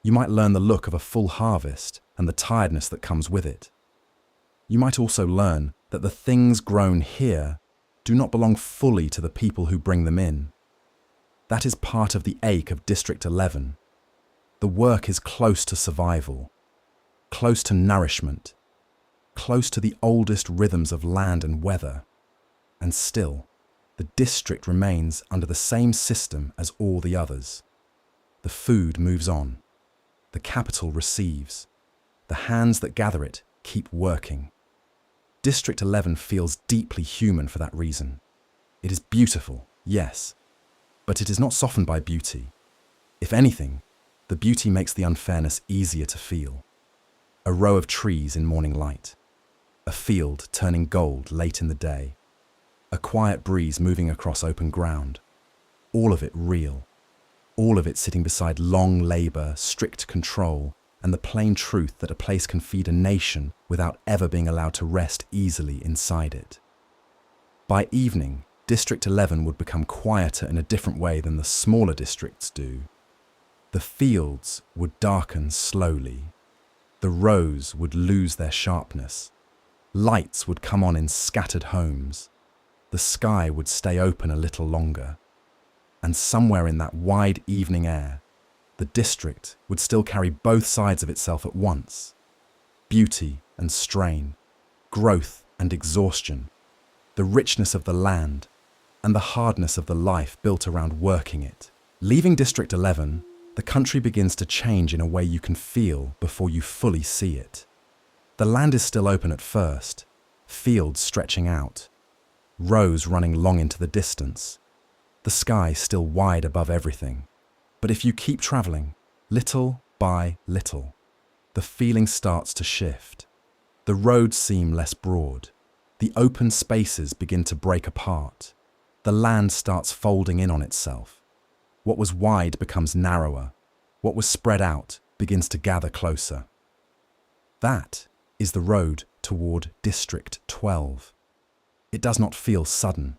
You might learn the look of a full harvest and the tiredness that comes with it. You might also learn that the things grown here do not belong fully to the people who bring them in. That is part of the ache of District 11. The work is close to survival, close to nourishment, close to the oldest rhythms of land and weather. And still, the district remains under the same system as all the others. The food moves on. The capital receives. The hands that gather it keep working. District 11 feels deeply human for that reason. It is beautiful, yes, but it is not softened by beauty. If anything, the beauty makes the unfairness easier to feel. A row of trees in morning light. A field turning gold late in the day. A quiet breeze moving across open ground. All of it real. All of it sitting beside long labour, strict control, and the plain truth that a place can feed a nation without ever being allowed to rest easily inside it. By evening, District 11 would become quieter in a different way than the smaller districts do. The fields would darken slowly. The rows would lose their sharpness. Lights would come on in scattered homes. The sky would stay open a little longer. And somewhere in that wide evening air, the district would still carry both sides of itself at once. Beauty and strain, growth and exhaustion, the richness of the land, and the hardness of the life built around working it. Leaving District 11, the country begins to change in a way you can feel before you fully see it. The land is still open at first, fields stretching out, rows running long into the distance, the sky still wide above everything. But if you keep travelling, little by little, the feeling starts to shift. The roads seem less broad. The open spaces begin to break apart. The land starts folding in on itself. What was wide becomes narrower. What was spread out begins to gather closer. That is the road toward District 12. It does not feel sudden,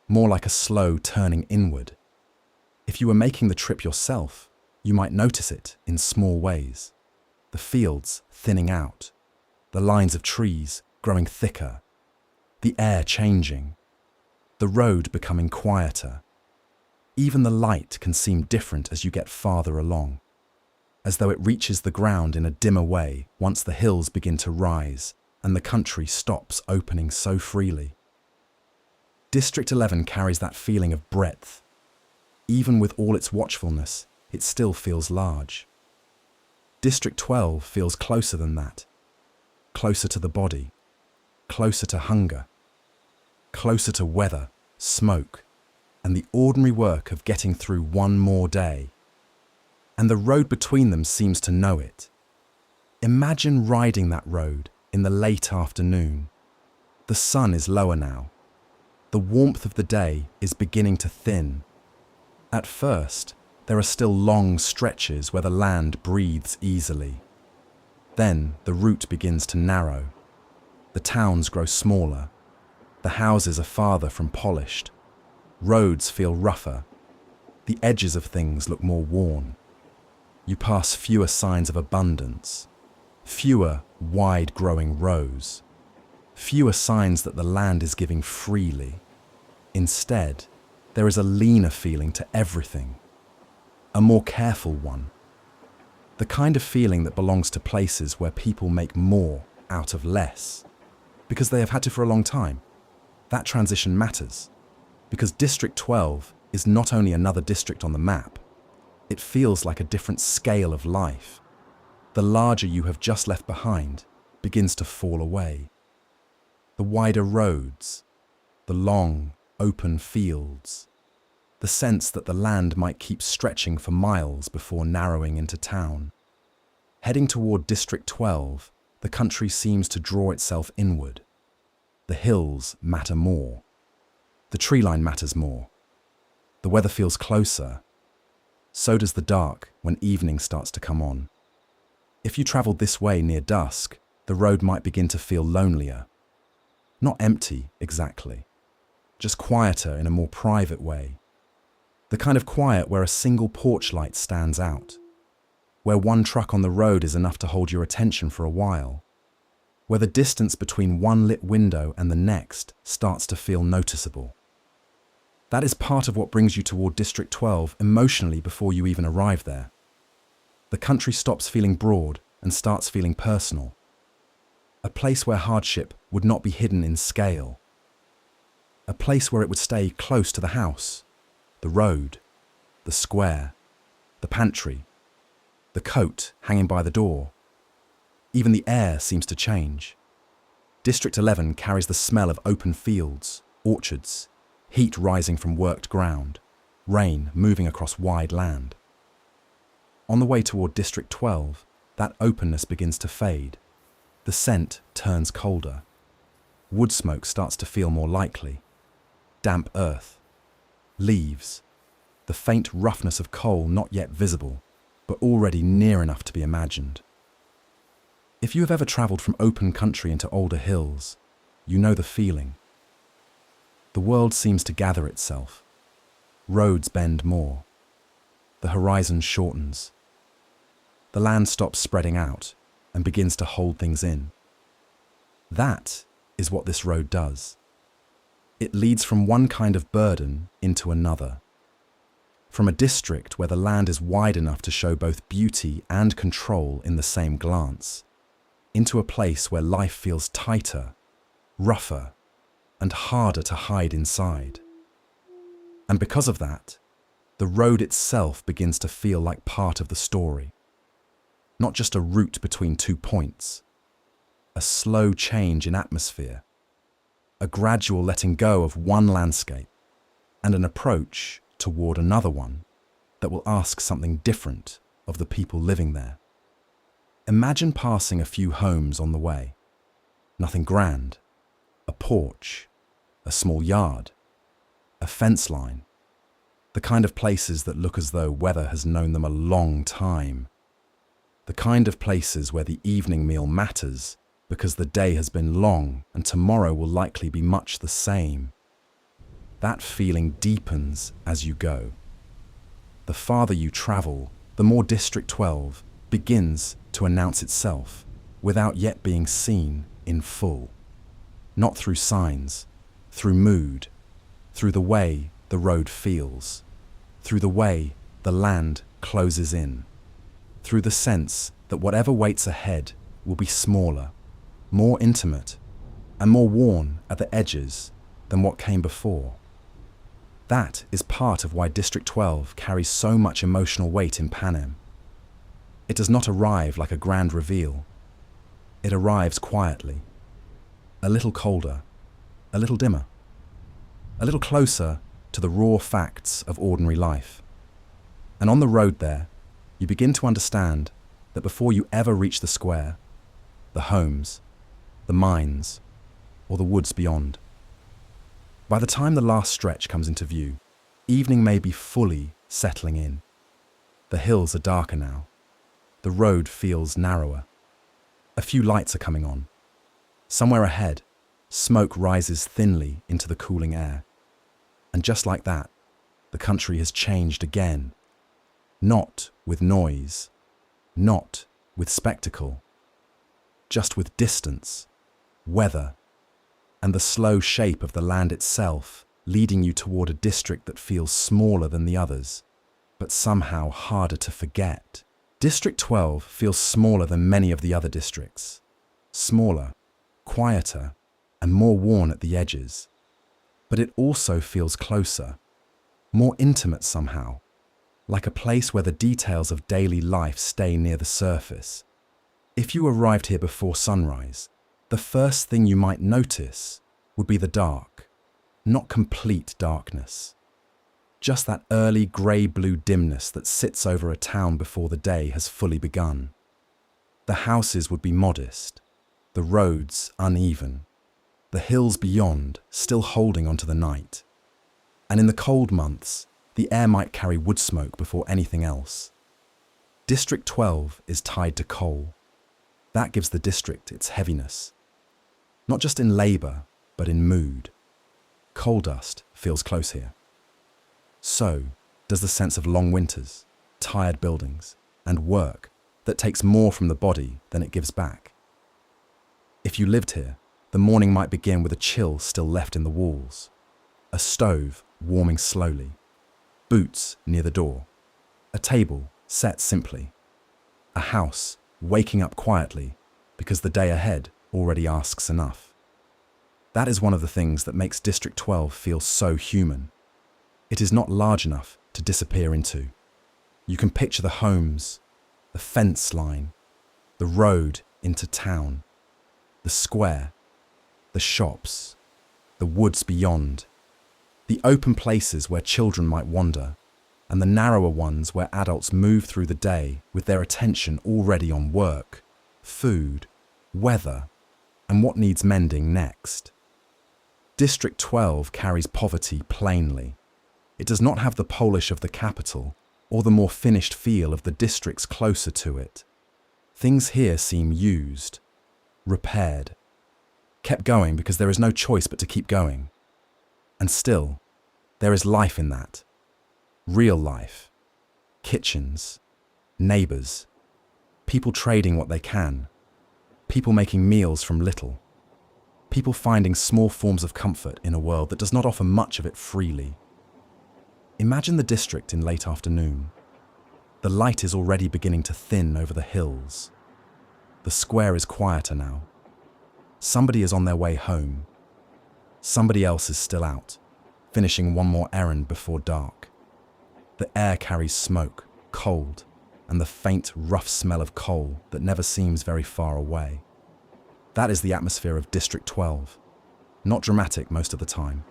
more like a slow turning inward. If you were making the trip yourself, you might notice it in small ways. The fields thinning out, the lines of trees growing thicker, the air changing, the road becoming quieter. Even the light can seem different as you get farther along, as though it reaches the ground in a dimmer way once the hills begin to rise and the country stops opening so freely. District 11 carries that feeling of breadth. Even with all its watchfulness, it still feels large. District 12 feels closer than that, closer to the body, closer to hunger, closer to weather, smoke, and the ordinary work of getting through one more day. And the road between them seems to know it. Imagine riding that road in the late afternoon. The sun is lower now. The warmth of the day is beginning to thin. At first, there are still long stretches where the land breathes easily. Then the route begins to narrow. The towns grow smaller. The houses are farther from polished. Roads feel rougher. The edges of things look more worn. You pass fewer signs of abundance, fewer wide-growing rows, fewer signs that the land is giving freely. Instead, there is a leaner feeling to everything, a more careful one, the kind of feeling that belongs to places where people make more out of less, because they have had to for a long time. That transition matters, because District 12 is not only another district on the map, it feels like a different scale of life. The larger you have just left behind begins to fall away. The wider roads, the long, open fields, the sense that the land might keep stretching for miles before narrowing into town. Heading toward District 12, the country seems to draw itself inward. The hills matter more. The tree line matters more. The weather feels closer. So does the dark when evening starts to come on. If you travelled this way near dusk, the road might begin to feel lonelier. Not empty, exactly. Just quieter in a more private way. The kind of quiet where a single porch light stands out. Where one truck on the road is enough to hold your attention for a while. Where the distance between one lit window and the next starts to feel noticeable. That is part of what brings you toward District 12 emotionally before you even arrive there. The country stops feeling broad and starts feeling personal. A place where hardship would not be hidden in scale. A place where it would stay close to the house, the road, the square, the pantry, the coat hanging by the door. Even the air seems to change. District 11 carries the smell of open fields, orchards, heat rising from worked ground, rain moving across wide land. On the way toward District 12, that openness begins to fade. The scent turns colder. Wood smoke starts to feel more likely. Damp earth, leaves, the faint roughness of coal not yet visible, but already near enough to be imagined. If you have ever travelled from open country into older hills, you know the feeling. The world seems to gather itself. Roads bend more. The horizon shortens. The land stops spreading out and begins to hold things in. That is what this road does. It leads from one kind of burden into another. From a district where the land is wide enough to show both beauty and control in the same glance, into a place where life feels tighter, rougher, and harder to hide inside. And because of that, the road itself begins to feel like part of the story. Not just a route between 2 points, a slow change in atmosphere, a gradual letting go of one landscape, and an approach toward another one that will ask something different of the people living there. Imagine passing a few homes on the way. Nothing grand. A porch, a small yard, a fence line, the kind of places that look as though weather has known them a long time. The kind of places where the evening meal matters because the day has been long and tomorrow will likely be much the same. That feeling deepens as you go. The farther you travel, the more District 12 begins to announce itself without yet being seen in full. Not through signs, through mood, through the way the road feels, through the way the land closes in, through the sense that whatever waits ahead will be smaller, more intimate, and more worn at the edges than what came before. That is part of why District 12 carries so much emotional weight in Panem. It does not arrive like a grand reveal. It arrives quietly, a little colder, a little dimmer, a little closer to the raw facts of ordinary life. And on the road there, you begin to understand that before you ever reach the square, the homes, the mines, or the woods beyond, by the time the last stretch comes into view, evening may be fully settling in. The hills are darker now. The road feels narrower. A few lights are coming on. Somewhere ahead, smoke rises thinly into the cooling air. And just like that, the country has changed again. Not with noise, not with spectacle, just with distance, weather, and the slow shape of the land itself, leading you toward a district that feels smaller than the others, but somehow harder to forget. District 12 feels smaller than many of the other districts. Smaller, quieter, and more worn at the edges. But it also feels closer, more intimate somehow, like a place where the details of daily life stay near the surface. If you arrived here before sunrise, the first thing you might notice would be the dark, not complete darkness. Just that early grey-blue dimness that sits over a town before the day has fully begun. The houses would be modest, the roads uneven, the hills beyond still holding onto the night. And in the cold months, the air might carry wood smoke before anything else. District 12 is tied to coal. That gives the district its heaviness. Not just in labour, but in mood. Coal dust feels close here. So does the sense of long winters, tired buildings, and work that takes more from the body than it gives back. If you lived here, the morning might begin with a chill still left in the walls, a stove warming slowly, boots near the door, a table set simply, a house waking up quietly because the day ahead already asks enough. That is one of the things that makes District 12 feel so human. It is not large enough to disappear into. You can picture the homes, the fence line, the road into town, the square, the shops, the woods beyond, the open places where children might wander, and the narrower ones where adults move through the day with their attention already on work, food, weather, and what needs mending next. District 12 carries poverty plainly. It does not have the polish of the capital or the more finished feel of the districts closer to it. Things here seem used, repaired, kept going because there is no choice but to keep going. And still, there is life in that. Real life. Kitchens, neighbours, people trading what they can, people making meals from little, people finding small forms of comfort in a world that does not offer much of it freely. Imagine the district in late afternoon. The light is already beginning to thin over the hills. The square is quieter now. Somebody is on their way home. Somebody else is still out, finishing one more errand before dark. The air carries smoke, cold, and the faint, rough smell of coal that never seems very far away. That is the atmosphere of District 12. Not dramatic most of the time,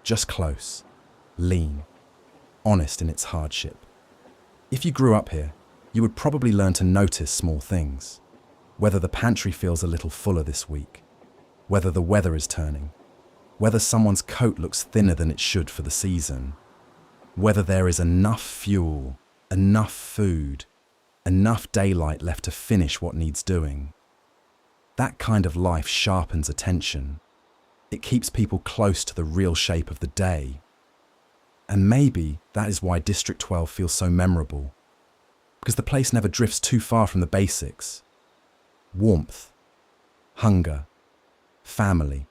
just close, lean, honest in its hardship. If you grew up here, you would probably learn to notice small things. Whether the pantry feels a little fuller this week, whether the weather is turning, whether someone's coat looks thinner than it should for the season, whether there is enough fuel, enough food, enough daylight left to finish what needs doing. That kind of life sharpens attention. It keeps people close to the real shape of the day. And maybe that is why District 12 feels so memorable, because the place never drifts too far from the basics. Warmth, hunger, family,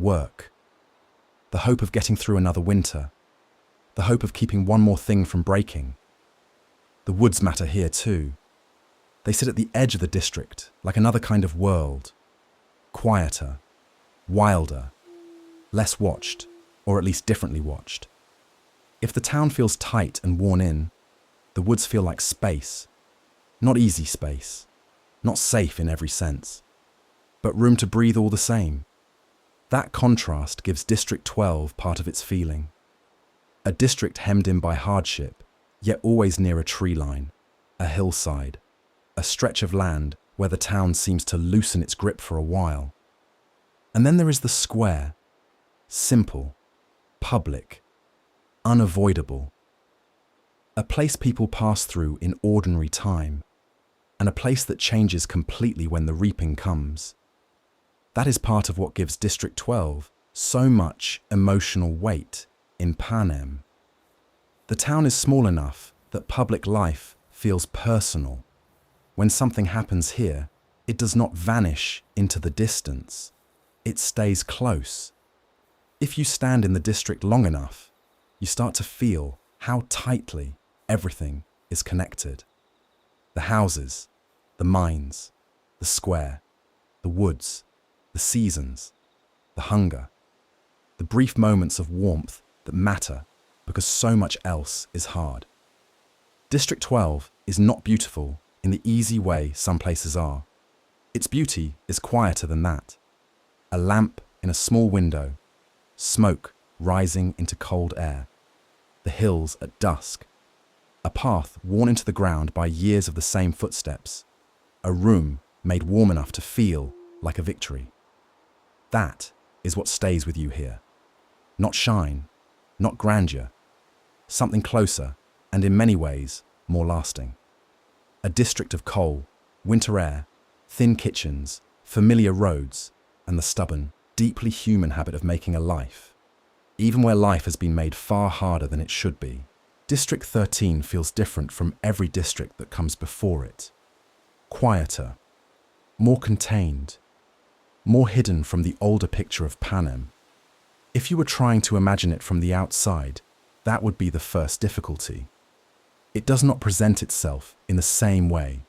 work, the hope of getting through another winter, the hope of keeping one more thing from breaking. The woods matter here too. They sit at the edge of the district, like another kind of world. Quieter, wilder, less watched, or at least differently watched. If the town feels tight and worn in, the woods feel like space. Not easy space, not safe in every sense, but room to breathe all the same. That contrast gives District 12 part of its feeling. A district hemmed in by hardship, yet always near a tree line, a hillside, a stretch of land where the town seems to loosen its grip for a while. And then there is the square, simple, public, unavoidable. A place people pass through in ordinary time, and a place that changes completely when the reaping comes. That is part of what gives District 12 so much emotional weight in Panem. The town is small enough that public life feels personal. When something happens here, it does not vanish into the distance. It stays close. If you stand in the district long enough, you start to feel how tightly everything is connected. The houses, the mines, the square, the woods, the seasons, the hunger, the brief moments of warmth that matter because so much else is hard. District 12 is not beautiful in the easy way some places are. Its beauty is quieter than that. A lamp in a small window, smoke rising into cold air, the hills at dusk, a path worn into the ground by years of the same footsteps, a room made warm enough to feel like a victory. That is what stays with you here. Not shine, not grandeur, something closer and in many ways more lasting. A district of coal, winter air, thin kitchens, familiar roads, and the stubborn, deeply human habit of making a life. Even where life has been made far harder than it should be, District 13 feels different from every district that comes before it. Quieter, more contained, more hidden from the older picture of Panem. If you were trying to imagine it from the outside, that would be the first difficulty. It does not present itself in the same way.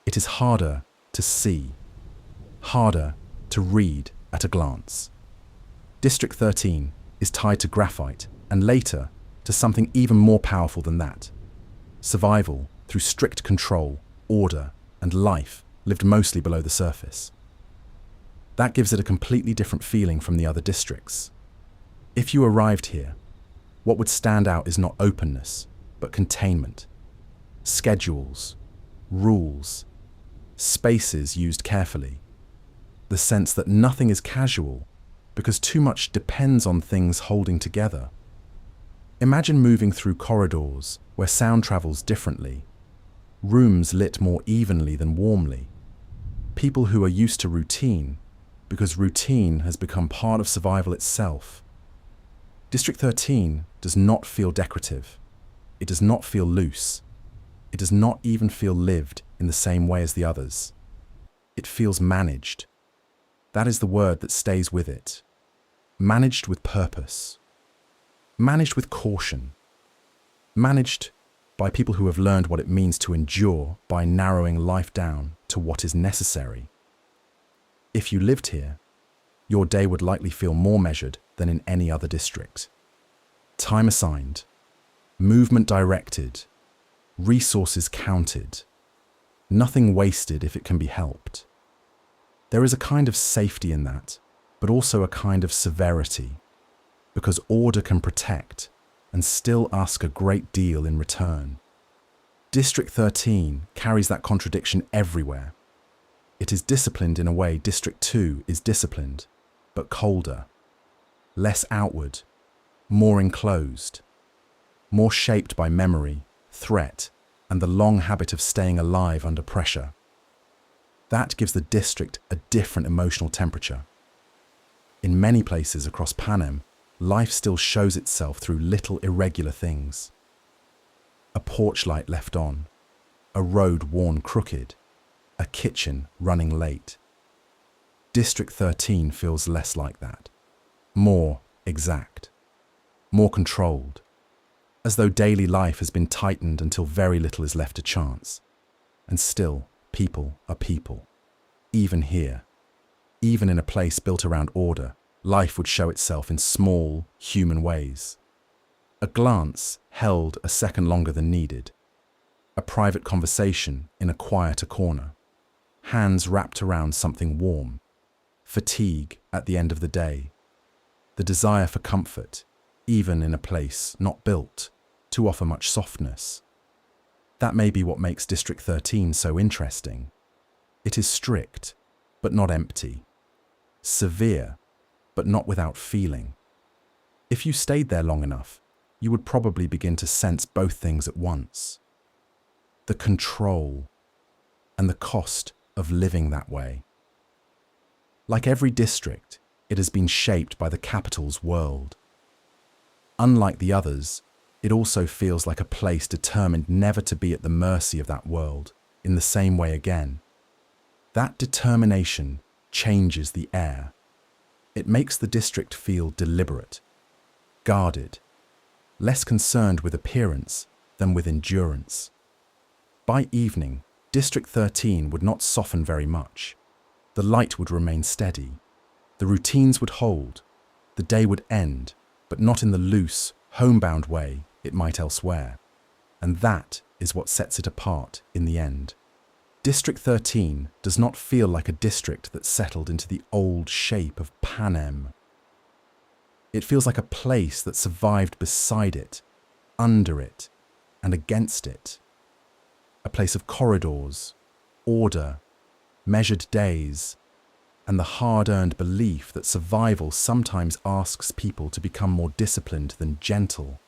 It is harder to see, harder to read at a glance. District 13 is tied to graphite and later to something even more powerful than that. Survival through strict control, order, and life lived mostly below the surface. That gives it a completely different feeling from the other districts. If you arrived here, what would stand out is not openness, but containment. Schedules, rules, spaces used carefully. The sense that nothing is casual because too much depends on things holding together. Imagine moving through corridors where sound travels differently, rooms lit more evenly than warmly, people who are used to routine because routine has become part of survival itself. District 13 does not feel decorative. It does not feel loose. It does not even feel lived in the same way as the others. It feels managed. That is the word that stays with it. Managed with purpose. Managed with caution. Managed by people who have learned what it means to endure by narrowing life down to what is necessary. If you lived here, your day would likely feel more measured than in any other district. Time assigned, movement directed, resources counted, nothing wasted if it can be helped. There is a kind of safety in that, but also a kind of severity, because order can protect and still ask a great deal in return. District 13 carries that contradiction everywhere. It is disciplined in a way District 2 is disciplined, but colder, less outward, more enclosed, more shaped by memory, threat, and the long habit of staying alive under pressure. That gives the district a different emotional temperature. In many places across Panem, life still shows itself through little irregular things. A porch light left on, a road worn crooked, a kitchen running late. District 13 feels less like that. more exact, more controlled, as though daily life has been tightened until very little is left to chance. And still, people are people. Even here, even in a place built around order, life would show itself in small, human ways. A glance held a second longer than needed. A private conversation in a quieter corner. Hands wrapped around something warm. Fatigue at the end of the day. The desire for comfort, even in a place not built to offer much softness. That may be what makes District 13 so interesting. It is strict, but not empty. Severe, but not without feeling. If you stayed there long enough, you would probably begin to sense both things at once. The control and the cost of living that way. Like every district, it has been shaped by the capital's world. Unlike the others, it also feels like a place determined never to be at the mercy of that world in the same way again. That determination changes the air. It makes the district feel deliberate, guarded, less concerned with appearance than with endurance. By evening, District 13 would not soften very much. The light would remain steady. The routines would hold. The day would end, but not in the loose, homebound way it might elsewhere. And that is what sets it apart in the end. District 13 does not feel like a district that settled into the old shape of Panem. It feels like a place that survived beside it, under it, and against it. A place of corridors, order, measured days, and the hard-earned belief that survival sometimes asks people to become more disciplined than gentle.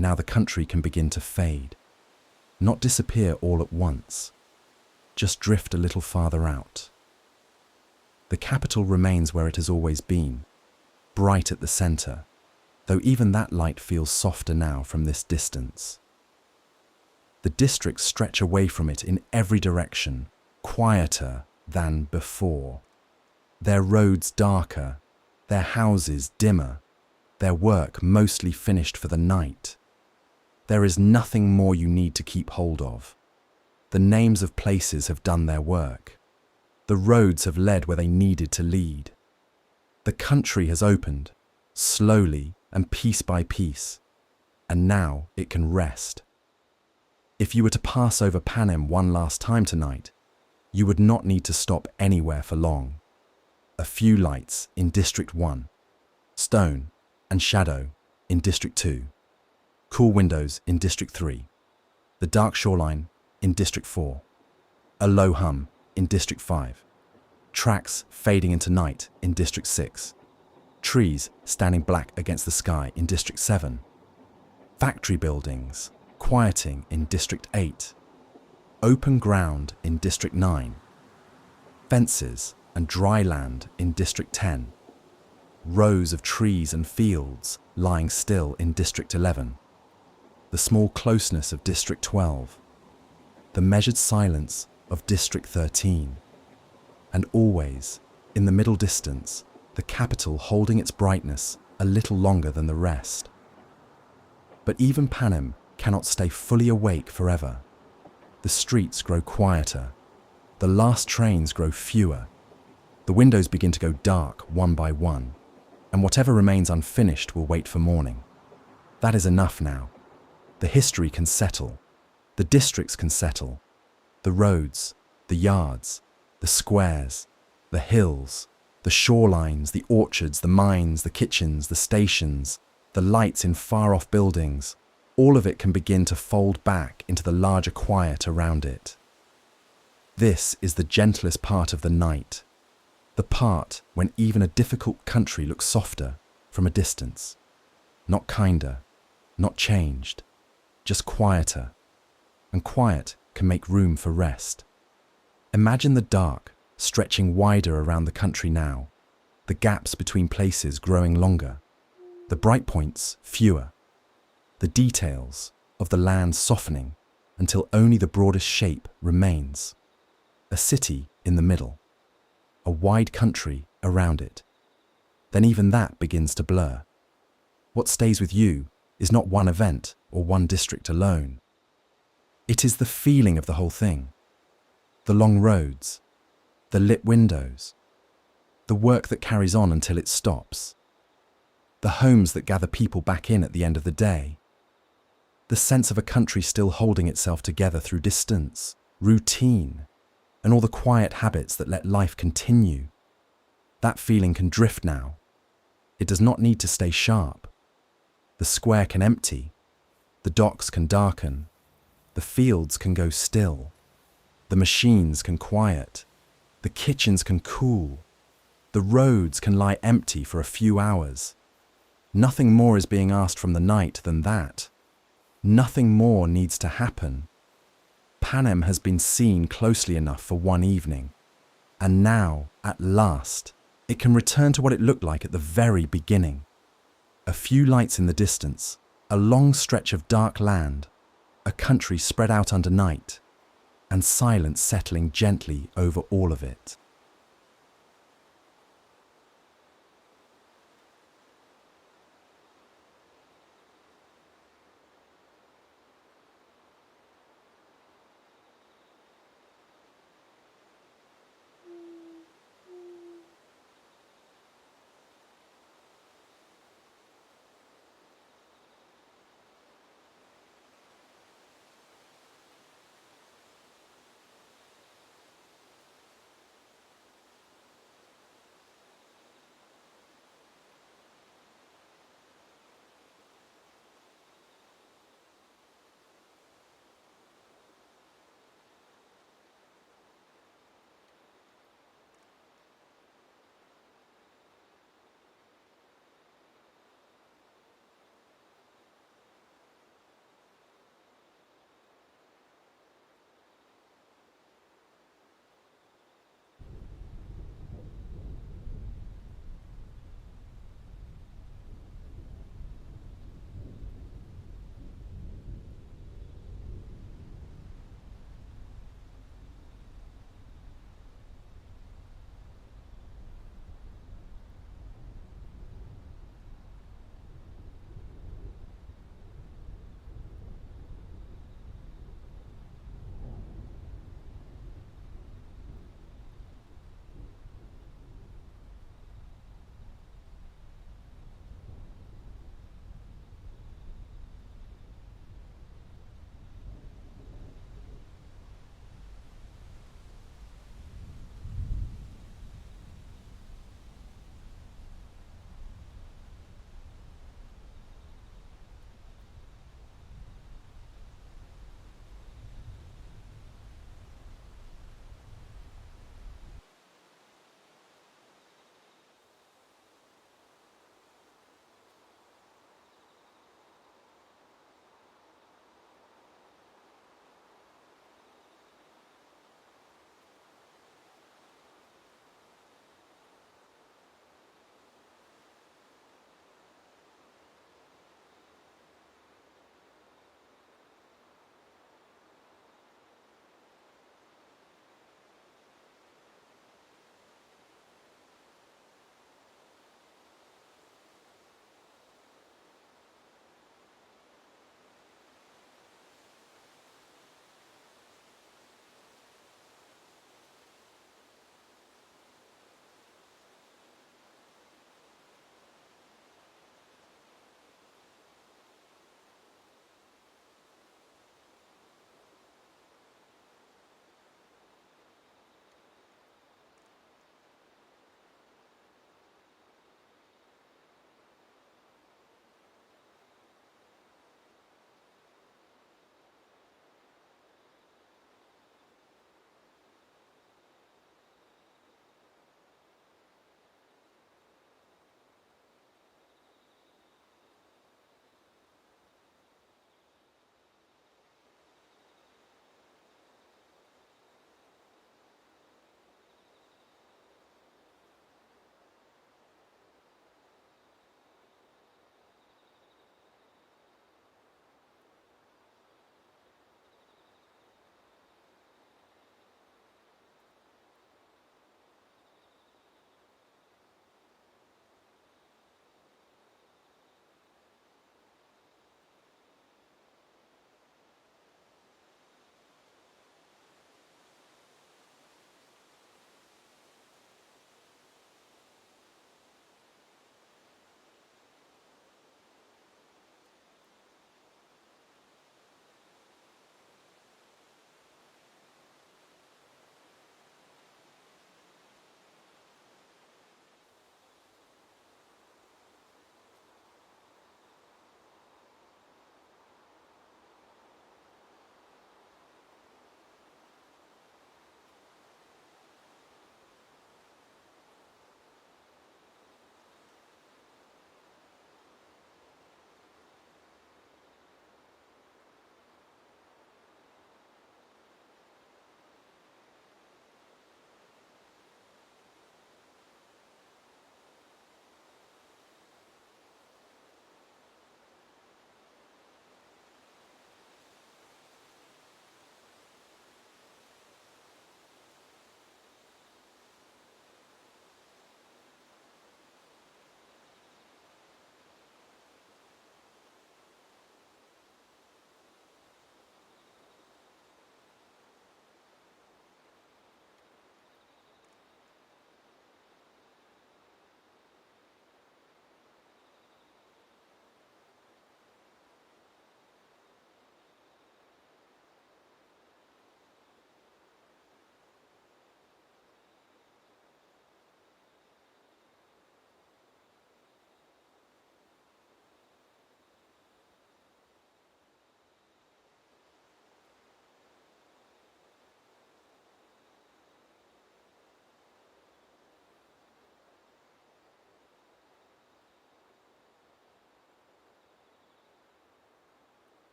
now the country can begin to fade. Not disappear all at once, just drift a little farther out. The capital remains where it has always been, bright at the center, though even that light feels softer now from this distance. The districts stretch away from it in every direction, quieter than before. Their roads darker, their houses dimmer, their work mostly finished for the night. There is nothing more you need to keep hold of. The names of places have done their work. The roads have led where they needed to lead. The country has opened, slowly and piece by piece, and now it can rest. If you were to pass over Panem one last time tonight, you would not need to stop anywhere for long. A few lights in District 1, stone and shadow in District 2, cool windows in District 3, the dark shoreline in District 4, a low hum in District 5, tracks fading into night in District 6, trees standing black against the sky in District 7, factory buildings quieting in District 8, open ground in District 9, fences and dry land in District 10, rows of trees and fields lying still in District 11, the small closeness of District 12, the measured silence of District 13, and always, in the middle distance, the capital holding its brightness a little longer than the rest. But even Panem cannot stay fully awake forever. The streets grow quieter, the last trains grow fewer, the windows begin to go dark one by one, and whatever remains unfinished will wait for morning. That is enough now. The history can settle, the districts can settle, the roads, the yards, the squares, the hills, the shorelines, the orchards, the mines, the kitchens, the stations, the lights in far-off buildings, all of it can begin to fold back into the larger quiet around it. This is the gentlest part of the night, the part when even a difficult country looks softer from a distance. Not kinder, not changed, just quieter. And quiet can make room for rest. Imagine the dark stretching wider around the country now, the gaps between places growing longer, the bright points fewer, the details of the land softening until only the broadest shape remains. A city in the middle, a wide country around it. Then even that begins to blur. What stays with you is not one event or one district alone. It is the feeling of the whole thing. The long roads, the lit windows, the work that carries on until it stops, the homes that gather people back in at the end of the day, the sense of a country still holding itself together through distance, routine, and all the quiet habits that let life continue. That feeling can drift now. It does not need to stay sharp. The square can empty, the docks can darken, the fields can go still, the machines can quiet, the kitchens can cool, the roads can lie empty for a few hours. Nothing more is being asked from the night than that. Nothing more needs to happen. Panem has been seen closely enough for one evening, and now, at last, it can return to what it looked like at the very beginning. A few lights in the distance, a long stretch of dark land, a country spread out under night, and silence settling gently over all of it.